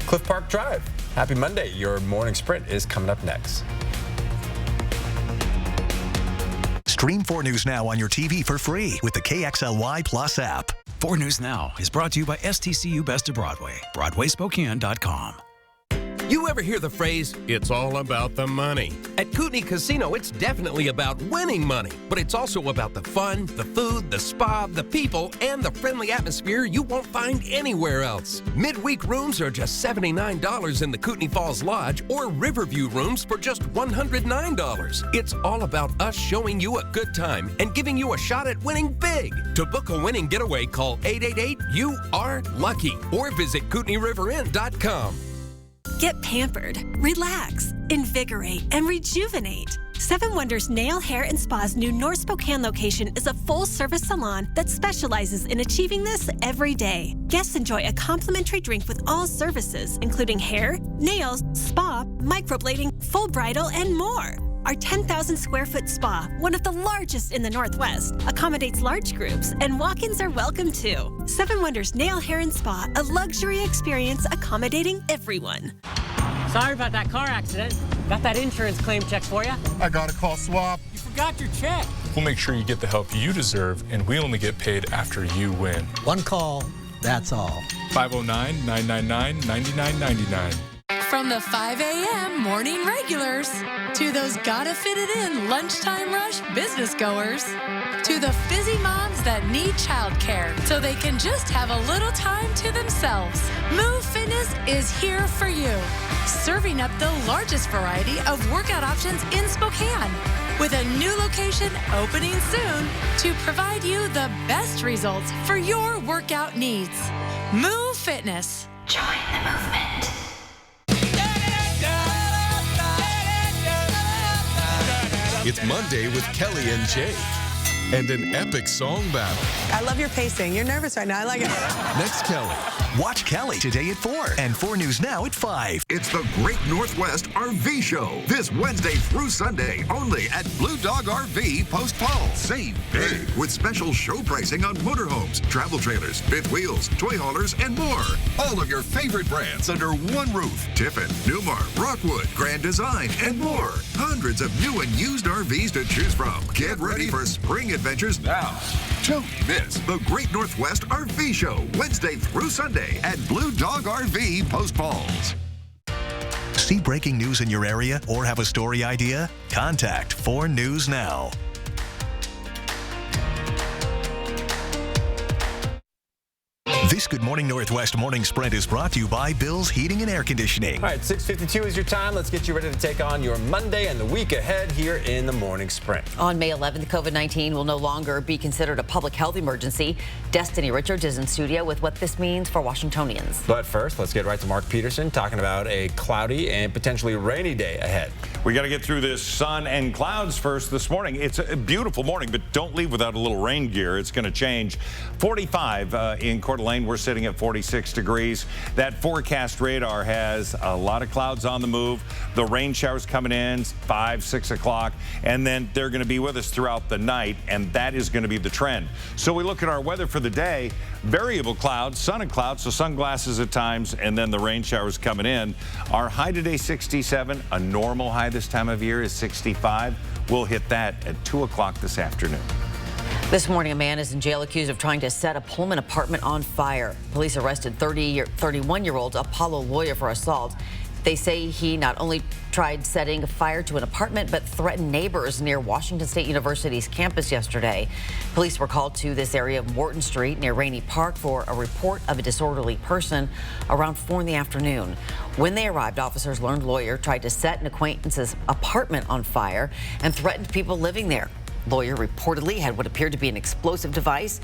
Cliff Park Drive. Happy Monday. Your morning sprint is coming up next. Stream 4 News Now on your TV for free with the KXLY Plus app. 4 News Now is brought to you by STCU Best of Broadway, BroadwaySpokane.com. You ever hear the phrase, it's all about the money? At Kootenai Casino, it's definitely about winning money, but it's also about the fun, the food, the spa, the people, and the friendly atmosphere you won't find anywhere else. Midweek rooms are just $79 in the Kootenai Falls Lodge or Riverview rooms for just $109. It's all about us showing you a good time and giving you a shot at winning big. To book a winning getaway, call 888-YOU-ARE-LUCKY or visit KootenaiRiverInn.com. Get pampered, relax, invigorate, and rejuvenate. Seven Wonders Nail, Hair, and Spa's new North Spokane location is a full-service salon that specializes in achieving this every day. Guests enjoy a complimentary drink with all services, including hair, nails, spa, microblading, full bridal, and more. Our 10,000 square foot spa, one of the largest in the Northwest, accommodates large groups, and walk-ins are welcome too. Seven Wonders Nail, Hair, and Spa, a luxury experience accommodating everyone. Sorry about that car accident. Got that insurance claim check for you. I got a call swap. You forgot your check. We'll make sure you get the help you deserve, and we only get paid after you win. One call, that's all. 509-999-9999. From the 5 a.m. morning regulars to those gotta fit it in lunchtime rush business goers to the busy moms that need childcare so they can just have a little time to themselves. Move Fitness is here for you, serving up the largest variety of workout options in Spokane with a new location opening soon to provide you the best results for your workout needs. Move Fitness. Join the movement. It's Monday with Kelly and Jake. And an epic song battle. I love your pacing. You're nervous right now. I like it. Next, Kelly. Watch Kelly today at 4 and 4 News Now at 5. It's the Great Northwest RV Show this Wednesday through Sunday only at Blue Dog RV Post Falls. Save big with special show pricing on motorhomes, travel trailers, fifth wheels, toy haulers, and more. All of your favorite brands under one roof. Tiffin, Newmar, Rockwood, Grand Design, and more. Hundreds of new and used RVs to choose from. Get ready for spring adventures now. Don't miss the Great Northwest RV Show Wednesday through Sunday at Blue Dog RV Post Falls. See breaking news in your area or have a story idea? Contact 4 News Now. This Good Morning Northwest morning sprint is brought to you by Bill's Heating and Air Conditioning. All right, 6:52 is your time. Let's get you ready to take on your Monday and the week ahead here in the morning sprint. On May 11th, COVID-19 will no longer be considered a public health emergency. Destiny Richards is in studio with what this means for Washingtonians. But first, let's get right to Mark Peterson talking about a cloudy and potentially rainy day ahead. We got to get through this sun and clouds first this morning. It's a beautiful morning, but don't leave without a little rain gear. It's going to change. 45 in Coeur d'Alene. We're sitting at 46 degrees. That forecast radar has a lot of clouds on the move. The rain showers coming in 5, 6 o'clock, and then they're going to be with us throughout the night, and that is going to be the trend. So we look at our weather for the day. Variable clouds, sun and clouds, so sunglasses at times, and then the rain showers coming in. Our high today 67. A normal high this time of year is 65. We'll hit that at 2 o'clock this afternoon. This morning, a man is in jail accused of trying to set a Pullman apartment on fire. Police arrested 31-year-old Apollo Lawyer for assault. They say he not only tried setting fire to an apartment, but threatened neighbors near Washington State University's campus yesterday. Police were called to this area of Morton Street near Rainey Park for a report of a disorderly person around 4 in the afternoon. When they arrived, officers learned Lawyer tried to set an acquaintance's apartment on fire and threatened people living there. Lawyer reportedly had what appeared to be an explosive device.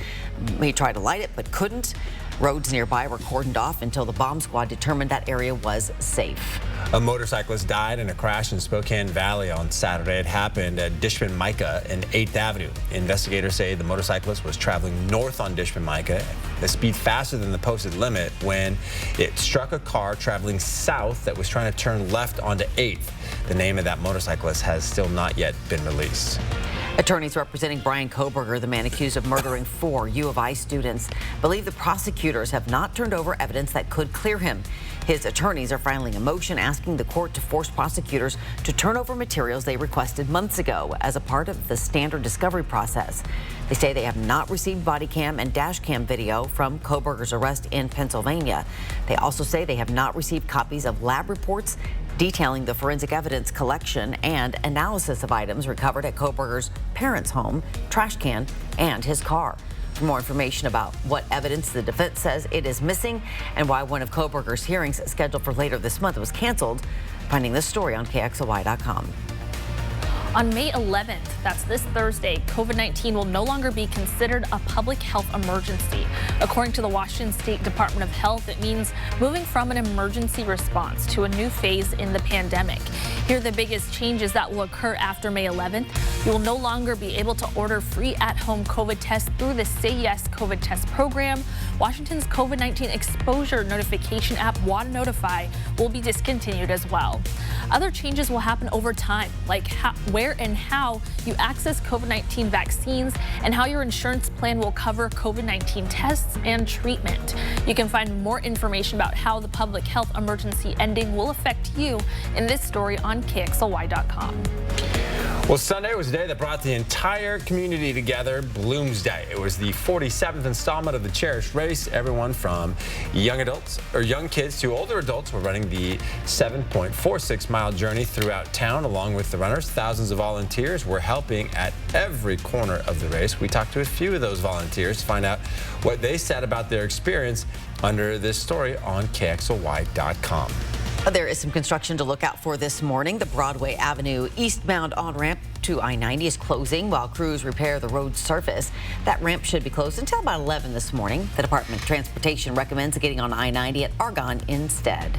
He tried to light it but couldn't. Roads nearby were cordoned off until the bomb squad determined that area was safe. A motorcyclist died in a crash in Spokane Valley on Saturday. It happened at Dishman Micah and 8th Avenue. Investigators say the motorcyclist was traveling north on Dishman Micah at a speed faster than the posted limit when it struck a car traveling south that was trying to turn left onto 8th. The name of that motorcyclist has still not yet been released. Attorneys representing Bryan Kohberger, the man accused of murdering 4 U of I students, believe the prosecutors have not turned over evidence that could clear him. His attorneys are filing a motion asking the court to force prosecutors to turn over materials they requested months ago as a part of the standard discovery process. They say they have not received body cam and dash cam video from Kohberger's arrest in Pennsylvania. They also say they have not received copies of lab reports detailing the forensic evidence collection and analysis of items recovered at Kohberger's parents' home, trash can, and his car. For more information about what evidence the defense says it is missing and why one of Kohberger's hearings scheduled for later this month was canceled, finding this story on KXLY.com. On May 11th, that's this Thursday, COVID-19 will no longer be considered a public health emergency. According to the Washington State Department of Health, it means moving from an emergency response to a new phase in the pandemic. Here are the biggest changes that will occur after May 11th. You will no longer be able to order free at-home COVID tests through the Say Yes COVID Test program. Washington's COVID-19 exposure notification app, WADA Notify, will be discontinued as well. Other changes will happen over time, like where and how you access COVID-19 vaccines and how your insurance plan will cover COVID-19 tests and treatment. You can find more information about how the public health emergency ending will affect you in this story on KXLY.com. Well, Sunday was a day that brought the entire community together, Bloomsday. It was the 47th installment of the Cherished Race. Everyone from young kids to older adults were running the 7.46-mile journey throughout town along with the runners. Thousands of volunteers were helping at every corner of the race. We talked to a few of those volunteers to find out what they said about their experience under this story on KXLY.com. There is some construction to look out for this morning. The Broadway Avenue eastbound on-ramp to I-90 is closing while crews repair the road surface. That ramp should be closed until about 11 this morning. The Department of Transportation recommends getting on I-90 at Argonne instead.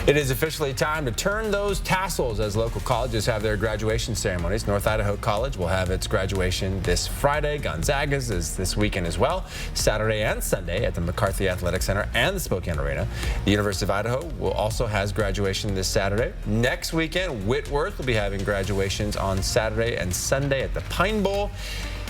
It is officially time to turn those tassels as local colleges have their graduation ceremonies. North Idaho College will have its graduation this Friday. Gonzaga's is this weekend as well, Saturday and Sunday at the McCarthy Athletic Center and the Spokane Arena. The University of Idaho will also has graduation this Saturday. Next weekend, Whitworth will be having graduations on Saturday and Sunday at the Pine Bowl.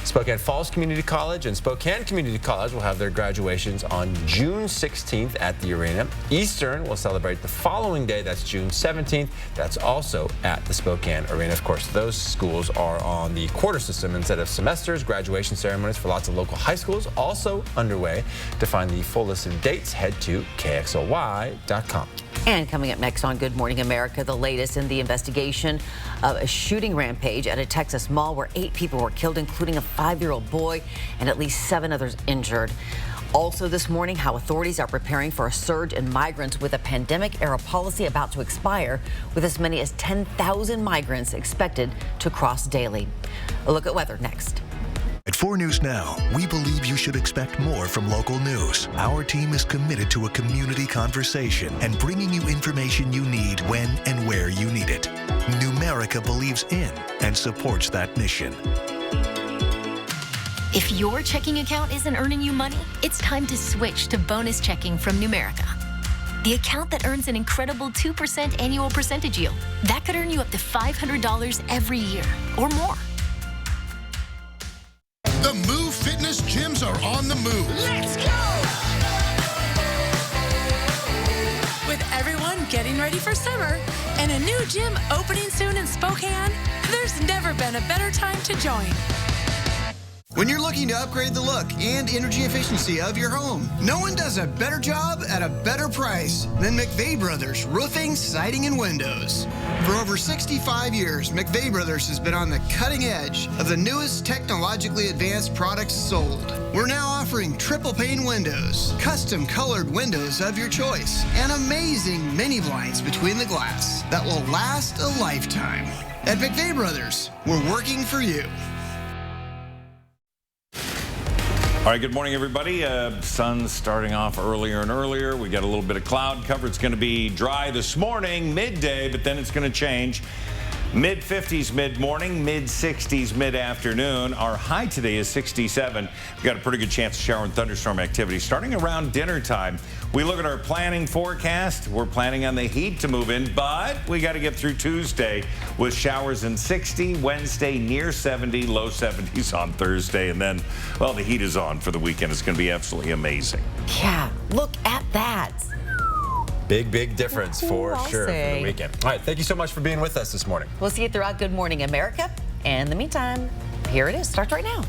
Spokane Falls Community College and Spokane Community College will have their graduations on June 16th at the arena. Eastern will celebrate the following day, that's June 17th. That's also at the Spokane Arena. Of course, those schools are on the quarter system instead of semesters. Graduation ceremonies for lots of local high schools also underway. To find the full list of dates, head to KXLY.com. And coming up next on Good Morning America, the latest in the investigation of a shooting rampage at a Texas mall where 8 people were killed, including a 5-year-old boy, and at least 7 others injured. Also this morning, how authorities are preparing for a surge in migrants with a pandemic-era policy about to expire, with as many as 10,000 migrants expected to cross daily. A look at weather next. At 4 News Now, we believe you should expect more from local news. Our team is committed to a community conversation and bringing you information you need when and where you need it. Numerica believes in and supports that mission. If your checking account isn't earning you money, it's time to switch to bonus checking from Numerica. The account that earns an incredible 2% annual percentage yield. That could earn you up to $500 every year or more. The Move Fitness gyms are on the move. Let's go! With everyone getting ready for summer and a new gym opening soon in Spokane, there's never been a better time to join. When you're looking to upgrade the look and energy efficiency of your home, no one does a better job at a better price than McVeigh Brothers Roofing, Siding, and Windows. For over 65 years, McVeigh Brothers has been on the cutting edge of the newest technologically advanced products sold. We're now offering triple pane windows, custom colored windows of your choice, and amazing mini blinds between the glass that will last a lifetime. At McVeigh Brothers, we're working for you. All right, good morning, everybody. Sun's starting off earlier and earlier. We got a little bit of cloud cover. It's going to be dry this morning, midday, but then it's going to change. Mid-50s mid-morning, mid-60s mid-afternoon. Our high today is 67. We've got a pretty good chance of shower and thunderstorm activity starting around dinner time. We look at our planning forecast. We're planning on the heat to move in, but we got to get through Tuesday with showers in 60, Wednesday near 70, low 70s on Thursday. And then, well, the heat is on for the weekend. It's going to be absolutely amazing. Yeah, look at that. Big difference for sure for the weekend. All right, thank you so much for being with us this morning. We'll see you throughout Good Morning America. And in the meantime, here it is. Starts right now.